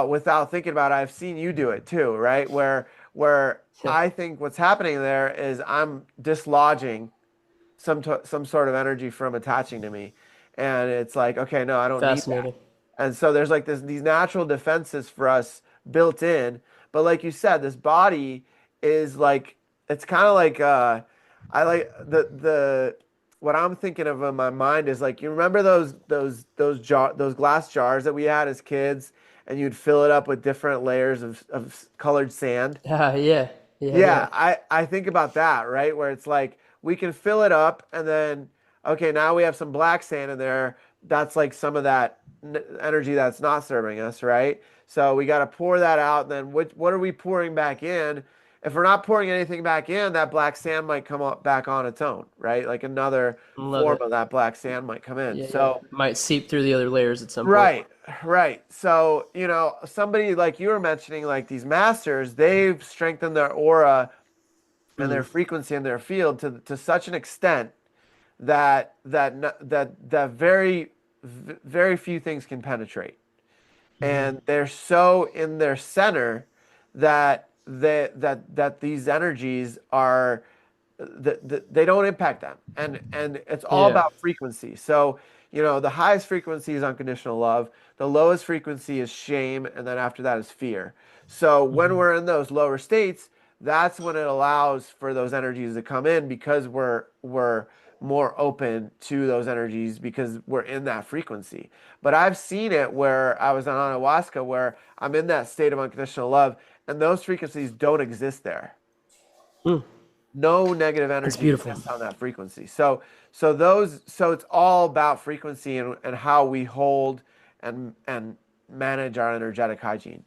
without thinking about it. I've seen you do it too, right? Where Yeah. I think what's happening there is I'm dislodging some sort of energy from attaching to me, and it's like, okay, no, I don't need that. Fascinating. And so there's like these natural defenses for us built in. But like you said, this body is like it's kind of like I like the what I'm thinking of in my mind is like, you remember those glass jars that we had as kids, and you'd fill it up with different layers of colored sand. Ah, yeah. Yeah. Yeah. Yeah, I think about that, right? Where it's like we can fill it up and then okay, now we have some black sand in there. That's like some of that energy that's not serving us, right? So we got to pour that out. And then what are we pouring back in? If we're not pouring anything back in, that black sand might come up back on its own, right? Like another Love form it. of that black sand might come in. Yeah. Yeah. So Might seep through the other layers at some point. right, right. So, somebody like you were mentioning, like these masters, they've strengthened their aura and their Mm. frequency and their field to such an extent that very few things can penetrate, and they're so in their center that these energies are that they don't impact them, and it's all Yeah. about frequency. So the highest frequency is unconditional love, the lowest frequency is shame, and then after that is fear. So when we're in those lower states, that's when it allows for those energies to come in, because we're more open to those energies because we're in that frequency. But I've seen it where I was on ayahuasca, where I'm in that state of unconditional love, and those frequencies don't exist there. Mm. No negative That's energy beautiful. exists on that frequency. So it's all about frequency and how we hold and manage our energetic hygiene.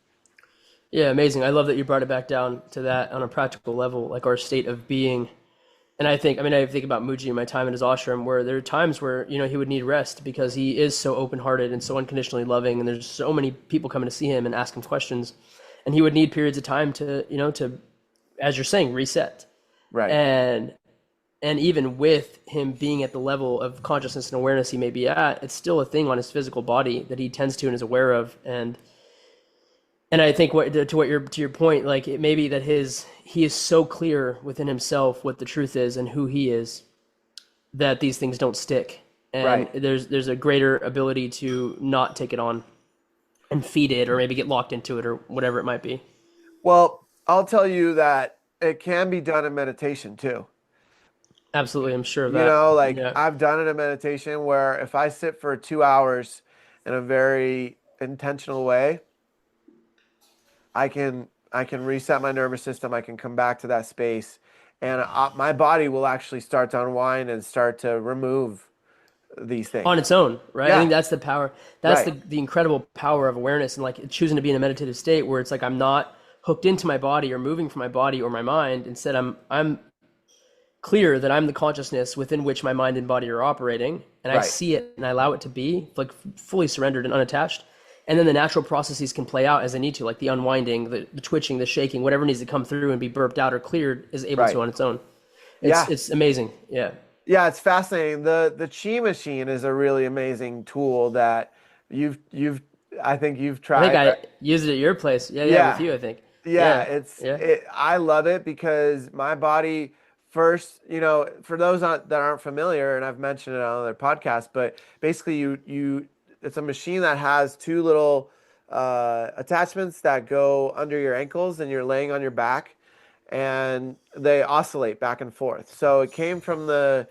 Yeah, amazing. I love that you brought it back down to that on a practical level, like our state of being. And I think about Muji and my time in his ashram, where there are times where, he would need rest because he is so open-hearted and so unconditionally loving, and there's so many people coming to see him and ask him questions, and he would need periods of time to, as you're saying, reset. Right. And even with him being at the level of consciousness and awareness he may be at, it's still a thing on his physical body that he tends to and is aware of. And I think to your point, like it may be that he is so clear within himself what the truth is and who he is, that these things don't stick, and Right. there's a greater ability to not take it on and feed it, or maybe get locked into it, or whatever it might be. Well, I'll tell you that it can be done in meditation too. Absolutely, I'm sure of that. Like Yeah. I've done it in meditation where if I sit for 2 hours in a very intentional way, I can reset my nervous system. I can come back to that space, and my body will actually start to unwind and start to remove these on things. its own, right? I Yeah, think that's the power. That's right, the incredible power of awareness and like choosing to be in a meditative state where it's like I'm not hooked into my body or moving from my body or my mind. Instead, I'm clear that I'm the consciousness within which my mind and body are operating, and I right. see it and I allow it to be like fully surrendered and unattached. And then the natural processes can play out as they need to, like the unwinding, the twitching, the shaking, whatever needs to come through and be burped out or cleared is able Right. to on its own. Yeah. It's amazing. Yeah. Yeah, it's fascinating. The Chi machine is a really amazing tool that you've I think you've I think tried, right? I used it at your place. Yeah, yeah, with Yeah. you, I think. Yeah, Yeah, yeah. I love it because my body first, for those that aren't familiar, and I've mentioned it on other podcasts, but basically you it's a machine that has two little attachments that go under your ankles and you're laying on your back and they oscillate back and forth. So it came from the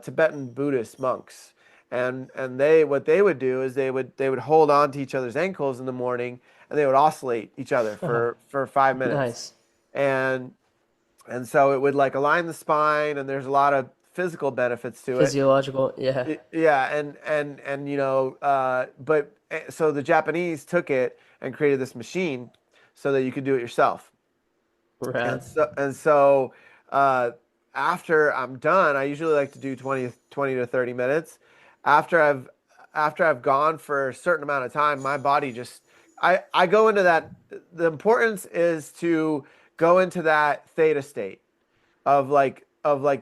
Tibetan Buddhist monks, and they what they would do is they would hold on to each other's ankles in the morning, and they would oscillate each other for 5 minutes, Nice. and and so it would like align the spine, and there's a lot of physical benefits to it. Physiological. Yeah. Yeah, and but so the Japanese took it and created this machine so that you could do it yourself. And Rad. so uh, after I'm done, I usually like to do 20 to 30 minutes. After I've gone for a certain amount of time, my body just I go into that. The importance is to go into that theta state of like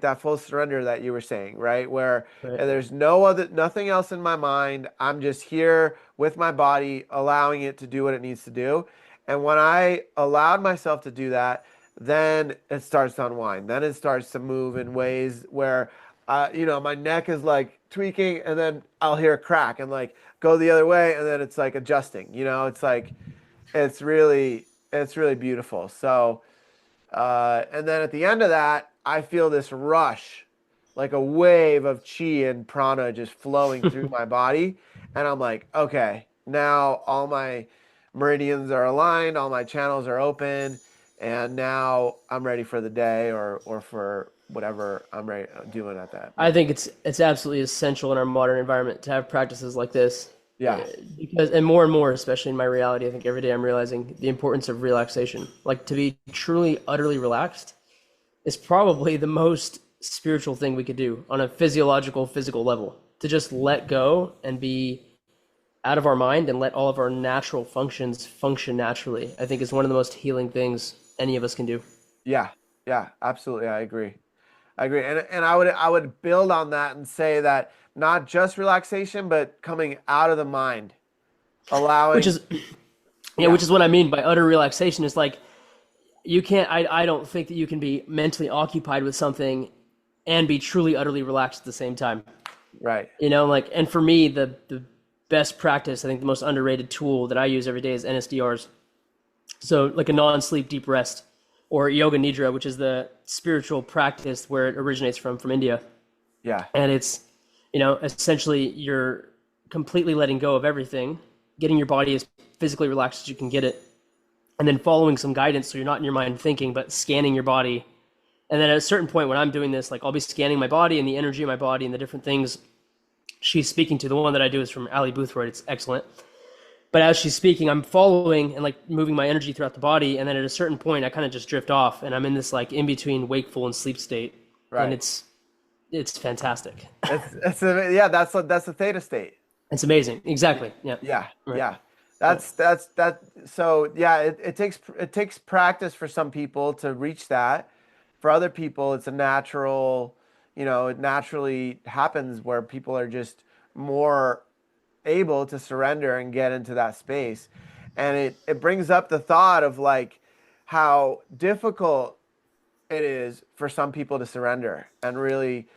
that full surrender that you were saying, right? Where Right. there's nothing else in my mind. I'm just here with my body, allowing it to do what it needs to do. And when I allowed myself to do that, then it starts to unwind. Then it starts to move in ways where, my neck is like tweaking, and then I'll hear a crack and like go the other way, and then it's like adjusting. It's like it's really beautiful. So. And then at the end of that, I feel this rush, like a wave of chi and prana just flowing through my body. And I'm like, okay, now all my meridians are aligned, all my channels are open, and now I'm ready for the day or for whatever I'm ready doing at that I moment. think it's absolutely essential in our modern environment to have practices like this. Yeah, Because and more, especially in my reality, I think every day I'm realizing the importance of relaxation. Like to be truly, utterly relaxed is probably the most spiritual thing we could do on a physiological, physical level. To just let go and be out of our mind and let all of our natural functions function naturally, I think is one of the most healing things any of us can do. yeah, yeah, absolutely. I agree. I agree. And I would build on that and say that not just relaxation, but coming out of the mind, Which allowing, is yeah, yeah, which is what I mean by utter relaxation is like you can't I don't think that you can be mentally occupied with something and be truly utterly relaxed at the same time. right. Like and for me the best practice, I think the most underrated tool that I use every day is NSDRs. So like a non-sleep deep rest or yoga nidra, which is the spiritual practice where it originates from India. Yeah. And it's essentially you're completely letting go of everything, getting your body as physically relaxed as you can get it, and then following some guidance so you're not in your mind thinking but scanning your body. And then at a certain point when I'm doing this, like I'll be scanning my body and the energy of my body and the different things she's speaking to. The one that I do is from Ali Boothroyd. It's excellent. But as she's speaking, I'm following and like moving my energy throughout the body, and then at a certain point I kind of just drift off and I'm in this like in between wakeful and sleep state. And Right. it's fantastic. Yeah, that's the theta state. It's amazing. Exactly. Yeah. Yeah. Right. Yeah. Right. That. So yeah, it takes practice for some people to reach that. For other people, it's a natural, it naturally happens where people are just more able to surrender and get into that space. And it brings up the thought of like how difficult it is for some people to surrender and really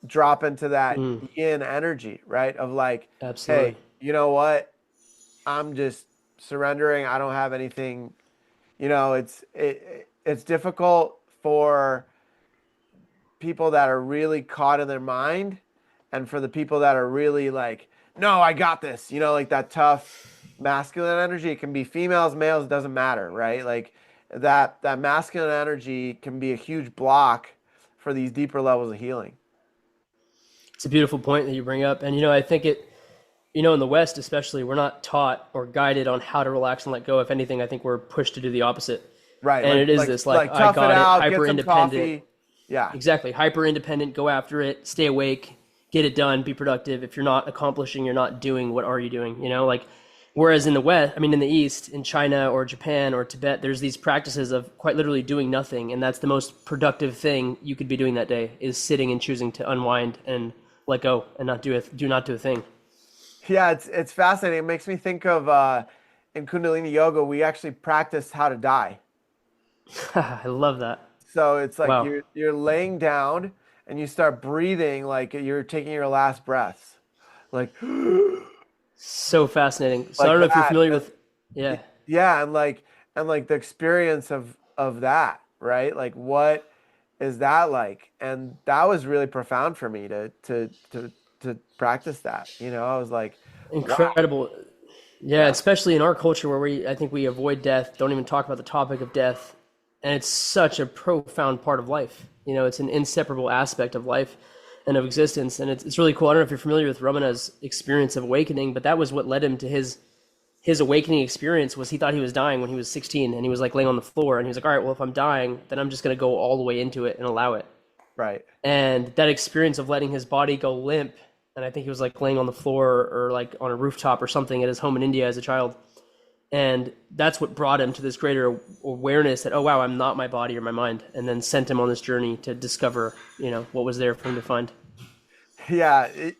drop into that Mm, yin energy, right? Of like, absolutely. hey, you know what? I'm just surrendering. I don't have anything, it's difficult for people that are really caught in their mind and for the people that are really like, no, I got this, like that tough masculine energy. It can be females, males, it doesn't matter, right? Like that masculine energy can be a huge block for these deeper levels of healing. It's a beautiful point that you bring up. And, I think in the West, especially, we're not taught or guided on how to relax and let go. If anything, I think we're pushed to do the opposite. Right. And Like it is like this, like, like I tough it got it, out, get hyper some independent. coffee. Yeah. Exactly. Hyper independent, go after it, stay awake, get it done, be productive. If you're not accomplishing, you're not doing, what are you doing? Like, whereas in the West, I mean, in the East, in China or Japan or Tibet, there's these practices of quite literally doing nothing. And that's the most productive thing you could be doing that day, is sitting and choosing to unwind and let go and not do a thing. Yeah, it's fascinating. It makes me think of in Kundalini yoga, we actually practice how to die. I love that. So it's like Wow. you're laying down and you start breathing like you're taking your last breaths. Like So fascinating. So I like don't know if you're that. familiar And with, yeah. yeah, and like the experience of that, right? Like what is that like? And that was really profound for me to practice that. I was like, wow, Incredible. Yeah, yeah, especially in our culture where I think we avoid death, don't even talk about the topic of death. And it's such a profound part of life. It's an inseparable aspect of life and of existence. And it's really cool. I don't know if you're familiar with Ramana's experience of awakening, but that was what led him to his awakening experience. Was he thought he was dying when he was 16, and he was like laying on the floor, and he was like, all right, well, if I'm dying, then I'm just going to go all the way into it and allow it. right. And that experience of letting his body go limp, and I think he was like laying on the floor or like on a rooftop or something at his home in India as a child. And that's what brought him to this greater awareness that, oh wow, I'm not my body or my mind, and then sent him on this journey to discover, what was there for him to find. Yeah, it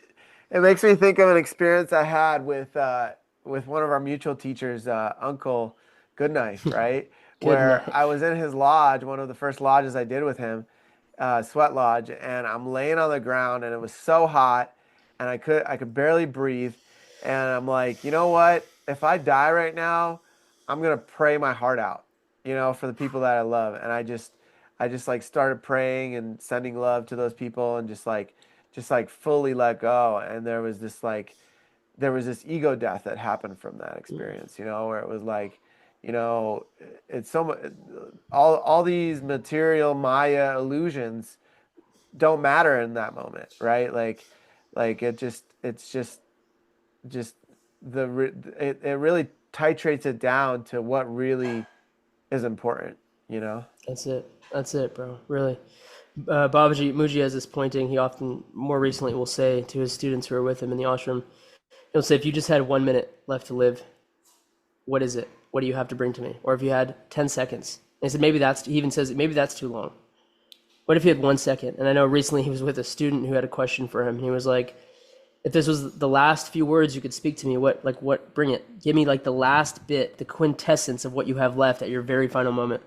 makes me think of an experience I had with one of our mutual teachers, Uncle Goodknife, right? Good Where night. I was in his lodge, one of the first lodges I did with him, Sweat Lodge, and I'm laying on the ground, and it was so hot, and I could barely breathe, and I'm like, you know what? If I die right now, I'm gonna pray my heart out, for the people that I love, and I just like started praying and sending love to those people, and just like fully let go. And there was this ego death that happened from that experience, where it was like, you know, it's so much, all these material Maya illusions don't matter in that moment, right? Like it's just it really titrates it down to what really is important. That's it. That's it, bro. Really. Babaji Muji has this pointing. He often, more recently, will say to his students who are with him in the ashram, he'll say, if you just had 1 minute left to live, what is it? What do you have to bring to me? Or if you had 10 seconds. And he said, he even says, maybe that's too long. What if you had 1 second? And I know recently he was with a student who had a question for him. And he was like, if this was the last few words you could speak to me, bring it. Give me like the last bit, the quintessence of what you have left at your very final moment.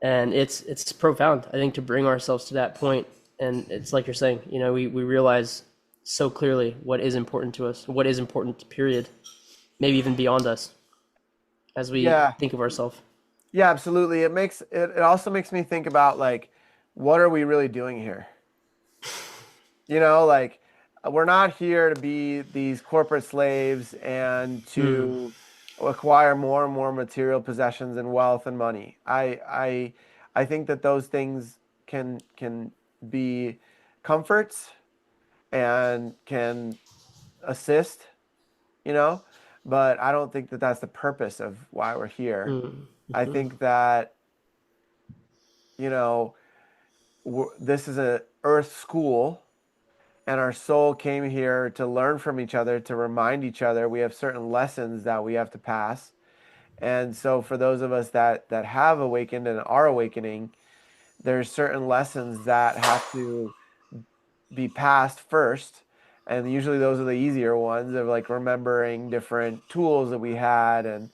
And it's profound, I think, to bring ourselves to that point. And it's like you're saying, we realize so clearly what is important to us, what is important, period, maybe even beyond us as we Yeah. think of ourselves. Yeah, absolutely. It also makes me think about like what are we really doing here? Like we're not here to be these corporate slaves and Mm, to acquire more and more material possessions and wealth and money. I think that those things can be comforts and can assist, you know, but I don't think that that's the purpose of why we're here. mm, I mhm, think that, you know, this is a earth school, and our soul came here to learn from each other, to remind each other we have certain lessons that we have to pass. And so for those of us that have awakened and are awakening, there's certain lessons that have to be passed first. And usually those are the easier ones of like remembering different tools that we had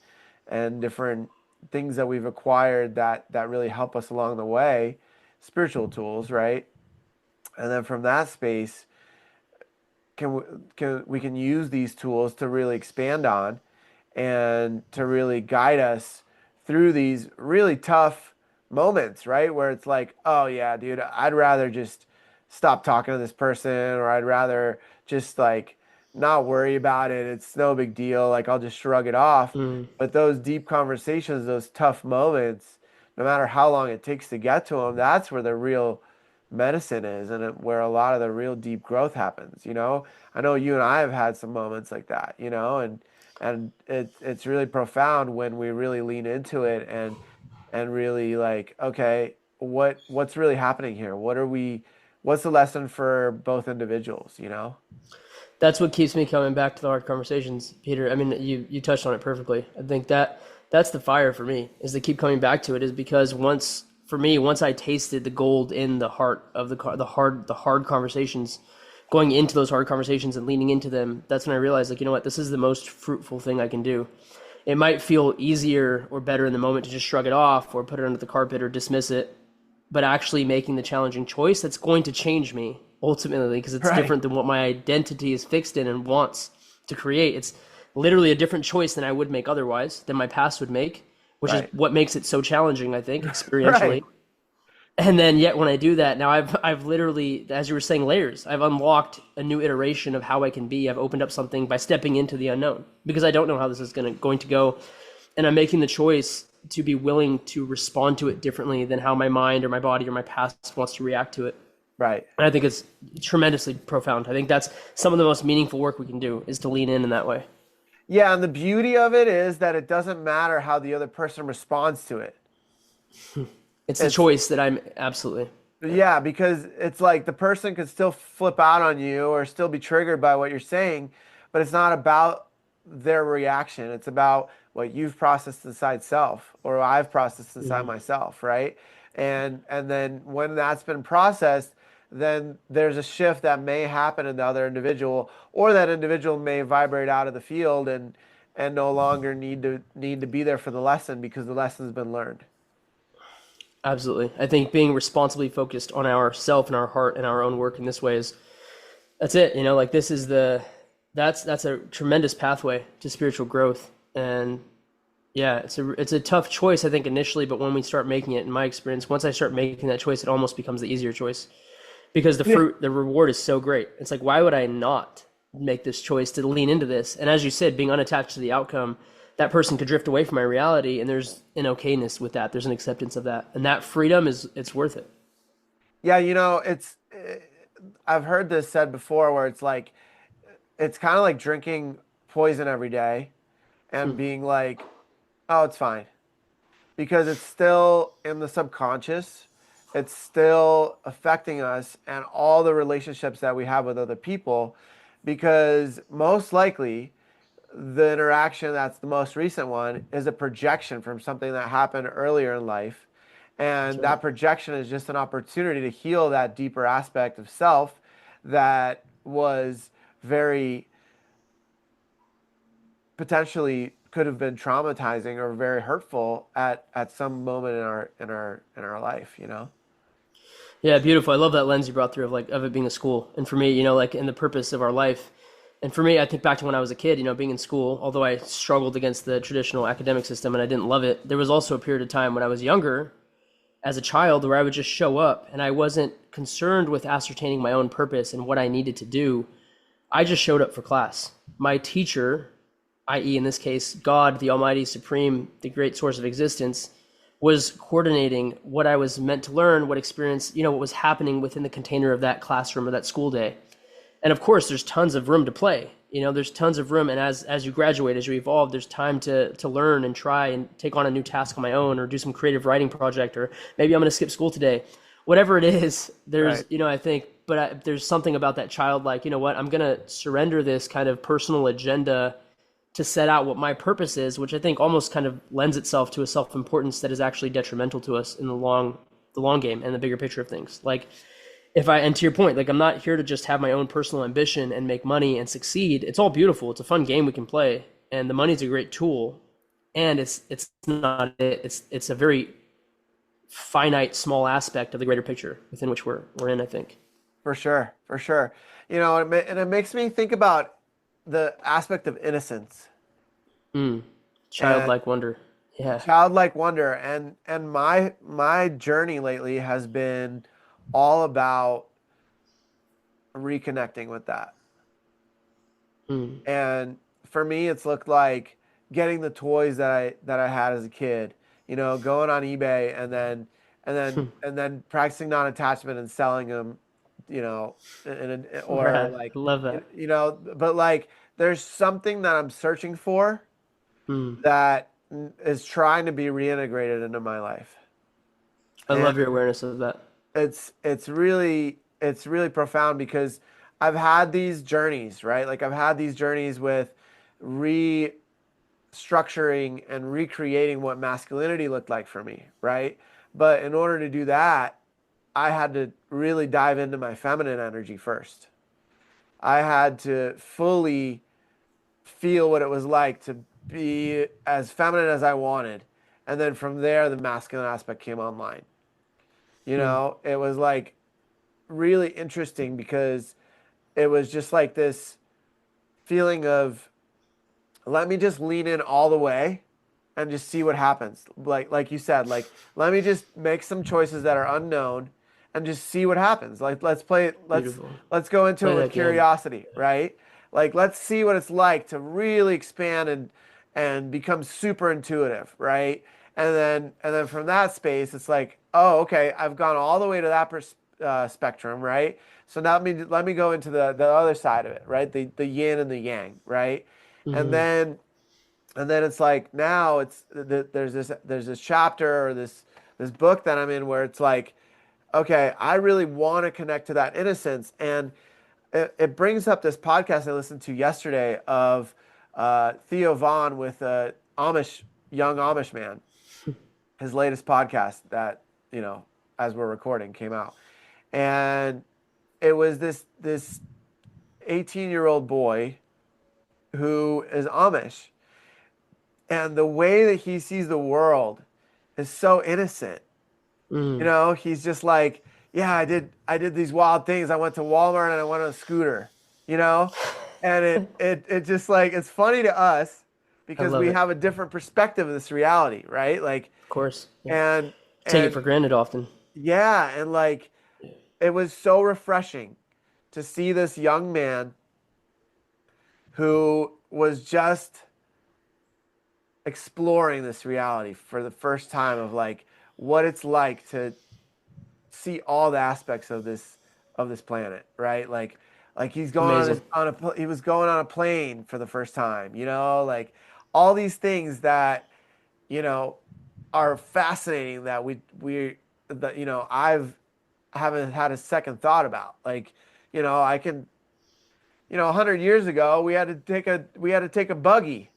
and different things that we've acquired that really help us along the way, spiritual tools, right? And then from that space, we can use these tools to really expand on and to really guide us through these really tough moments, right? Where it's like, oh yeah, dude, I'd rather just stop talking to this person, or I'd rather just like not worry about it. It's no big deal. Like I'll just shrug it off. mm. But those deep conversations, those tough moments, no matter how long it takes to get to them, that's where the real medicine is, and where a lot of the real deep growth happens, you know? I know you and I have had some moments like that, you know, and it's really profound when we really lean into it and really like, okay, what's really happening here? What's the lesson for both individuals, you know? That's what keeps me coming back to the hard conversations, Peter. I mean, you touched on it perfectly. I think that's the fire for me, is to keep coming back to it, is because once I tasted the gold in the heart of the hard conversations, going into those hard conversations and leaning into them, that's when I realized, like, you know what, this is the most fruitful thing I can do. It might feel easier or better in the moment to just shrug it off or put it under the carpet or dismiss it, but actually making the challenging choice that's going to change me ultimately, because it's Right. different than what my identity is fixed in and wants to create. It's literally a different choice than I would make otherwise, than my past would make, which is Right. what makes it so challenging, I think, Right. experientially. And then yet when I do that, now I've literally, as you were saying, layers. I've unlocked a new iteration of how I can be. I've opened up something by stepping into the unknown, because I don't know how this is going to go, and I'm making the choice to be willing to respond to it differently than how my mind or my body or my past wants to react to it. Right. And I think it's tremendously profound. I think that's some of the most meaningful work we can do, is to lean in that way. Yeah, and the beauty of it is that it doesn't matter how the other person responds to it. It's the It's choice that I'm absolutely. Yeah. Yeah, because it's like the person could still flip out on you or still be triggered by what you're saying, but it's not about their reaction. It's about what you've processed inside self or I've processed inside Mhm. myself, right? And then when that's been processed, then there's a shift that may happen in the other individual, or that individual may vibrate out of the field and no longer need to be there for the lesson because the lesson's been learned. Absolutely. I think being responsibly focused on ourself and our heart and our own work in this way is, that's it. Like, this is that's a tremendous pathway to spiritual growth. And yeah, it's a tough choice, I think, initially, but when we start making it, in my experience, once I start making that choice, it almost becomes the easier choice, because the reward is so great. It's like, why would I not make this choice to lean into this? And as you said, being unattached to the outcome, that person could drift away from my reality, and there's an okayness with that. There's an acceptance of that, and that freedom it's worth it. Yeah, I've heard this said before where it's like it's kind of like drinking poison every day and being like, "Oh, it's fine." Because it's still in the subconscious. It's still affecting us and all the relationships that we have with other people because most likely the interaction that's the most recent one is a projection from something that happened earlier in life. That's And right. that projection is just an opportunity to heal that deeper aspect of self that was very potentially could have been traumatizing or very hurtful at some moment in our life, you know? Yeah, beautiful. I love that lens you brought through, of it being a school. And for me, like, in the purpose of our life. And for me, I think back to when I was a kid, being in school, although I struggled against the traditional academic system and I didn't love it, there was also a period of time when I was younger, as a child, where I would just show up and I wasn't concerned with ascertaining my own purpose and what I needed to do. I just showed up for class. My teacher, i.e., in this case, God, the Almighty Supreme, the great source of existence, was coordinating what I was meant to learn, what experience, what was happening within the container of that classroom or that school day. And of course, there's tons of room to play. There's tons of room, and as you graduate, as you evolve, there's time to learn and try and take on a new task on my own, or do some creative writing project, or maybe I'm going to skip school today. Whatever it is, there's, Right. I think, but there's something about that childlike, what, I'm going to surrender this kind of personal agenda to set out what my purpose is, which I think almost kind of lends itself to a self-importance that is actually detrimental to us in the long game and the bigger picture of things. Like, and to your point, like, I'm not here to just have my own personal ambition and make money and succeed. It's all beautiful. It's a fun game we can play, and the money's a great tool. And it's not it. It's a very finite, small aspect of the greater picture within which we're in, I think. For sure. For sure. And it makes me think about the aspect of innocence Mm. and Childlike wonder. Yeah. childlike wonder and my journey lately has been all about reconnecting with that. Mm. And for me, it's looked like getting the toys that I had as a kid. Going on eBay and then and then practicing non-attachment and selling them, or Rad. like, I love that. but like there's something that I'm searching for Mm. that is trying to be reintegrated into my life. I And love your awareness of that. it's really profound because I've had these journeys, right? Like I've had these journeys with restructuring and recreating what masculinity looked like for me, right? But in order to do that, I had to really dive into my feminine energy first. I had to fully feel what it was like to be as feminine as I wanted. And then from there, the masculine aspect came online. Mm. It was like really interesting because it was just like this feeling of let me just lean in all the way and just see what happens. Like you said, like let me just make some choices that are unknown and just see what happens. Like let's play Beautiful. let's go into Play it with that game. curiosity, right? Like let's see what it's like to really expand and become super intuitive, right? And then from that space, it's like, oh, okay, I've gone all the way to that spectrum, right? So now let me go into the other side of it, right? The yin and the yang, right? And Hmm. then and then it's like now there's this chapter or this book that I'm in where it's like, okay, I really want to connect to that innocence, and it brings up this podcast I listened to yesterday of Theo Vaughn with a young Amish man. His latest podcast that as we're recording came out, and it was this 18-year-old boy who is Amish, and the way that he sees the world is so innocent. Mm. He's just like, yeah, I did these wild things. I went to Walmart and I went on a scooter, you know? And it just like it's funny to us I because love we it. have a different perspective of this reality, right? Like Of course. Yeah. and Take it for and granted often. yeah, and like it was so refreshing to see this young man who was just exploring this reality for the first time of like what it's like to see all the aspects of this planet, right? Like he's going on his Amazing. on a he was going on a plane for the first time, like all these things that you know are fascinating that we that I haven't had a second thought about. Like, I can 100 years ago we had to take a buggy,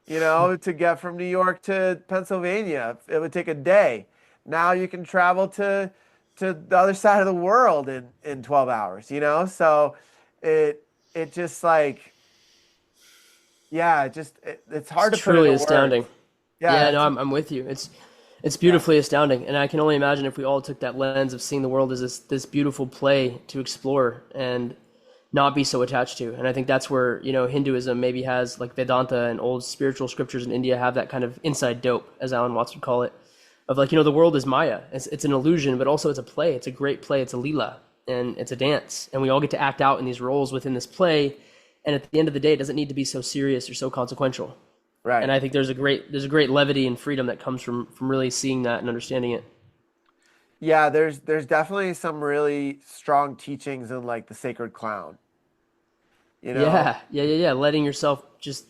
to get from New York to Pennsylvania. It would take a day. Now you can travel to the other side of the world in 12 hours, So it it just like yeah, it's It's hard to put truly into astounding. words. Yeah, Yeah, no, it's I'm with you. It's yeah. beautifully astounding, and I can only imagine if we all took that lens of seeing the world as this beautiful play to explore and not be so attached to. And I think that's where Hinduism maybe has like Vedanta and old spiritual scriptures in India have that kind of inside dope, as Alan Watts would call it, of like the world is Maya. It's an illusion, but also it's a play. It's a great play. It's a lila, and it's a dance, and we all get to act out in these roles within this play. And at the end of the day, it doesn't need to be so serious or so consequential. And Right. I think there's a great levity and freedom that comes from really seeing that and understanding it. Yeah, there's definitely some really strong teachings in like the sacred clown, you know? Yeah, yeah, yeah, yeah. Letting yourself just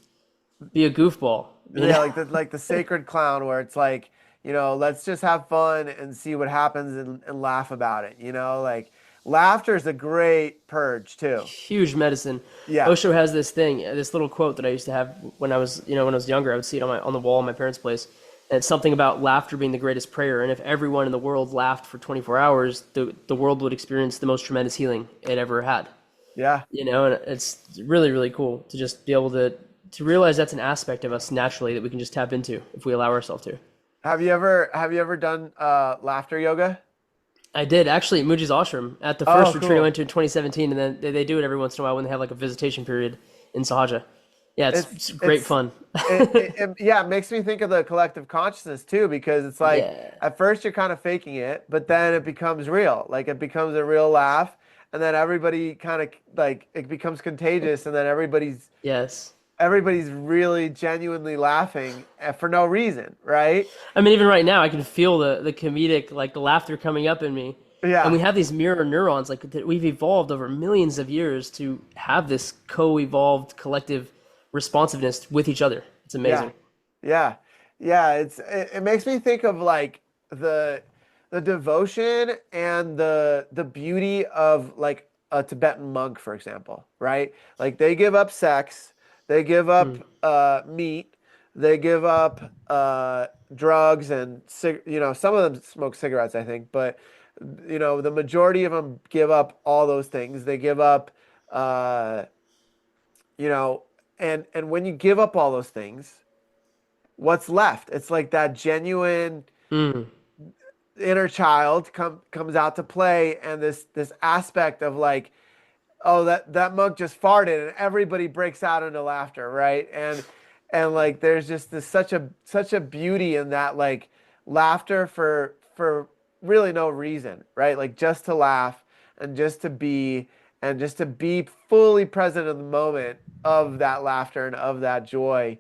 be a goofball, you Yeah, know? like the sacred clown where it's like, let's just have fun and see what happens and laugh about it, Like laughter is a great purge too. Huge medicine. Yeah. Osho has this thing, this little quote that I used to have when I was younger. I would see it on the wall in my parents' place. And it's something about laughter being the greatest prayer. And if everyone in the world laughed for 24 hours, the world would experience the most tremendous healing it ever had. Yeah. And it's really, really cool to just be able to realize that's an aspect of us naturally that we can just tap into if we allow ourselves to. Have you ever done laughter yoga? I did actually at Mooji's Ashram at the Oh, first retreat I cool. went to in 2017, and then they do it every once in a while when they have like a visitation period in Sahaja. Yeah, it's, It's it's great it's fun. yeah, it makes me think of the collective consciousness too, because it's like Yeah. at first you're kind of faking it, but then it becomes real. Like it becomes a real laugh, and then everybody kind of like it becomes contagious, and then everybody's Yes. everybody's really genuinely laughing for no reason, right? I mean, even right now, I can feel the comedic, like the laughter coming up in me. And Yeah, we have these mirror neurons, like that we've evolved over millions of years to have this co-evolved collective responsiveness with each other. It's yeah, amazing. yeah, yeah. It makes me think of like the the devotion and the beauty of like a Tibetan monk, for example, right? Like they give up sex, they give up Mm. meat, they give up drugs and some of them smoke cigarettes, I think, but the majority of them give up all those things. They give up uh, you know, and when you give up all those things, what's left? It's like that genuine Mm. inner child comes out to play, and this aspect of like, oh, that monk just farted, and everybody breaks out into laughter, right? And like there's just this such a beauty in that, like laughter for really no reason, right? Like just to laugh and just to be fully present in the moment of that laughter and of that joy,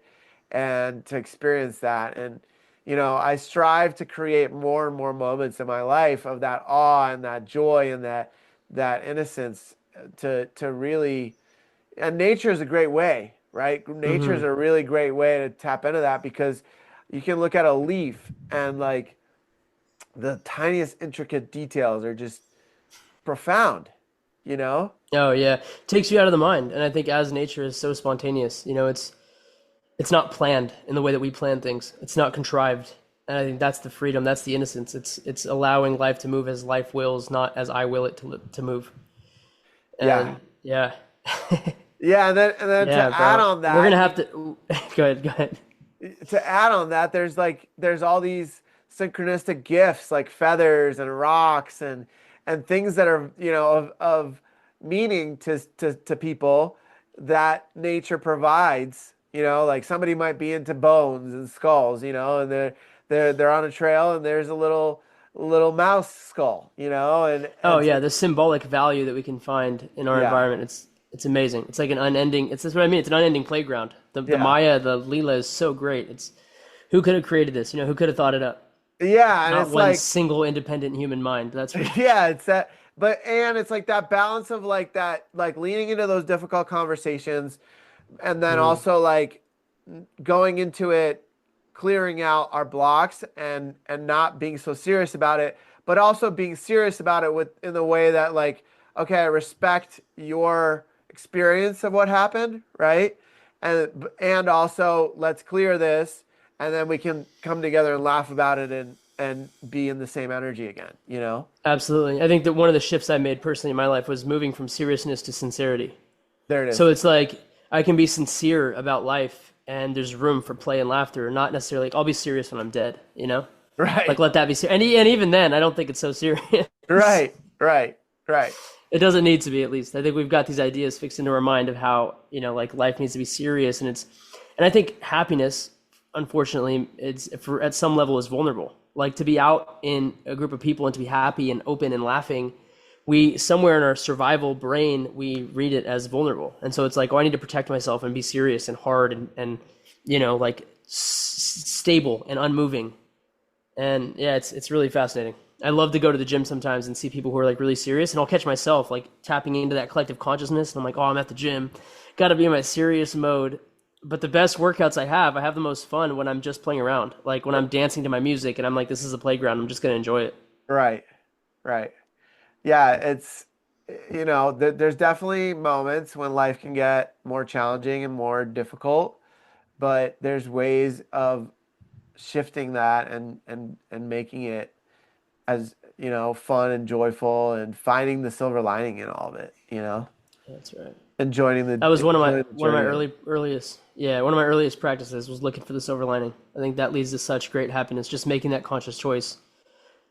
and to experience that. And I strive to create more and more moments in my life of that awe and that joy and that innocence, to really. And nature is a great way, right? Nature is Hmm. a really great way to tap into that, because you can look at a leaf and like the tiniest intricate details are just profound, you know? Oh yeah, takes you out of the mind, and I think as nature is so spontaneous, it's not planned in the way that we plan things. It's not contrived, and I think that's the freedom, that's the innocence. It's allowing life to move as life wills, not as I will it to move. Yeah. And yeah, Yeah, and then yeah, to add bro, on we're that, gonna have to. Go ahead, go ahead. there's all these synchronistic gifts like feathers and rocks and things that are of meaning to people that nature provides. Like somebody might be into bones and skulls, and they're on a trail and there's a little mouse skull, Oh and so yeah, the symbolic value that we can find in our yeah, environment, it's amazing. It's like an unending. It's That's what I mean. It's an unending playground. The yeah, Maya, the Leela is so great. It's who could have created this? Who could have thought it up? yeah, and Not it's one like single independent human mind. That's for yeah, it's that, and it's like that balance of like that, like leaning into those difficult conversations, and then Mm. also like going into it, clearing out our blocks and not being so serious about it, but also being serious about it with in the way that like, okay, I respect your experience of what happened, right? And also let's clear this, and then we can come together and laugh about it and be in the same energy again, Absolutely. I think that one of the shifts I made personally in my life was moving from seriousness to sincerity. There it So is. it's like I can be sincere about life, and there's room for play and laughter, not necessarily like I'll be serious when I'm dead. Like Right. let that be serious. And even then, I don't think it's so serious. Right. Right. Right. It doesn't need to be, at least. I think we've got these ideas fixed into our mind of how, like life needs to be serious, and I think happiness, unfortunately, at some level is vulnerable. Like to be out in a group of people and to be happy and open and laughing, we somewhere in our survival brain we read it as vulnerable, and so it's like, oh, I need to protect myself and be serious and hard and like stable and unmoving. And yeah, it's really fascinating. I love to go to the gym sometimes and see people who are like really serious, and I'll catch myself like tapping into that collective consciousness, and I'm like, oh, I'm at the gym, got to be in my serious mode. But the best workouts I have the most fun when I'm just playing around, like when I'm dancing to my music, and I'm like, this is a playground. I'm just gonna enjoy it. Right. Right. Yeah, it's there's definitely moments when life can get more challenging and more difficult, but there's ways of shifting that and making it as, fun and joyful, and finding the silver lining in all of it, That's right. enjoying the That was enjoying the one of my journey of it. earliest yeah, one of my earliest practices was looking for the silver lining. I think that leads to such great happiness, just making that conscious choice.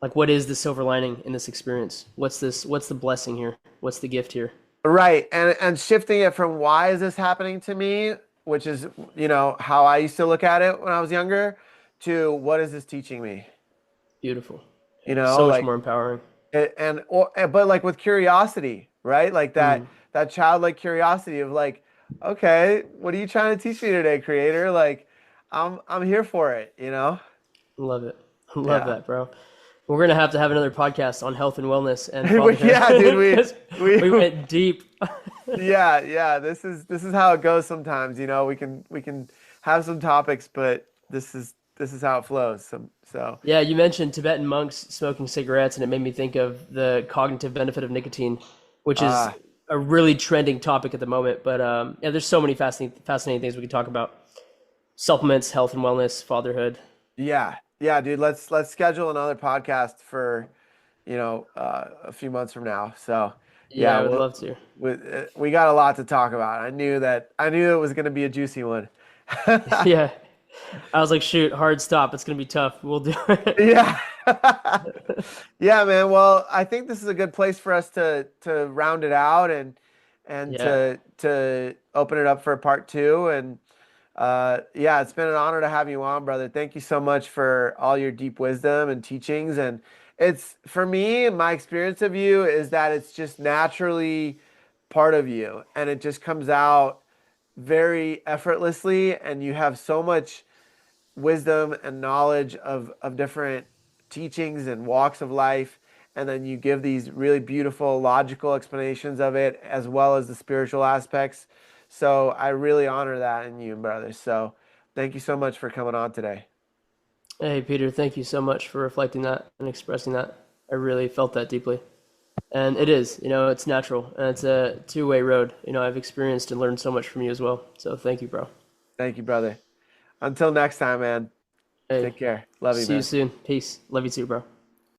Like, what is the silver lining in this experience? What's the blessing here? What's the gift here? Right. And shifting it from why is this happening to me, which is, how I used to look at it when I was younger, to what is this teaching me? Beautiful. Yeah, so much Like more empowering. but like with curiosity, right? Like Mm. that childlike curiosity of like, Okay, what are you trying to teach me today, creator? Like, I'm here for it, you know? Love it. Love Yeah. that, bro. We're gonna have to have another podcast on health and wellness and fatherhood Yeah, dude, because we we went deep. yeah, this is how it goes sometimes, you know. We can have some topics, but this is how it flows. So Yeah, you mentioned Tibetan monks smoking cigarettes, and it made me think of the cognitive benefit of nicotine, which is uh a really trending topic at the moment. But yeah, there's so many fascinating things we could talk about: supplements, health and wellness, fatherhood. yeah. Yeah, dude, let's schedule another podcast for, a few months from now. So, Yeah, yeah, I would love to. we got a lot to talk about. I knew it was going to be a juicy one. Yeah, I was like, shoot, hard stop. It's gonna be tough. We'll do it. Yeah. Yeah, man. Well, I think this is a good place for us to round it out and Yeah. to open it up for part two. And yeah, it's been an honor to have you on, brother. Thank you so much for all your deep wisdom and teachings. And it's for me, my experience of you is that it's just naturally part of you, and it just comes out very effortlessly, and you have so much wisdom and knowledge of different teachings and walks of life, and then you give these really beautiful logical explanations of it as well as the spiritual aspects. So I really honor that in you, brother. So thank you so much for coming on today. Hey, Peter, thank you so much for reflecting that and expressing that. I really felt that deeply. And it is, it's natural and it's a two-way road. I've experienced and learned so much from you as well. So thank you, bro. Thank you, brother. Until next time, man. Hey, Take care. Love you, see you man. soon. Peace. Love you too, bro.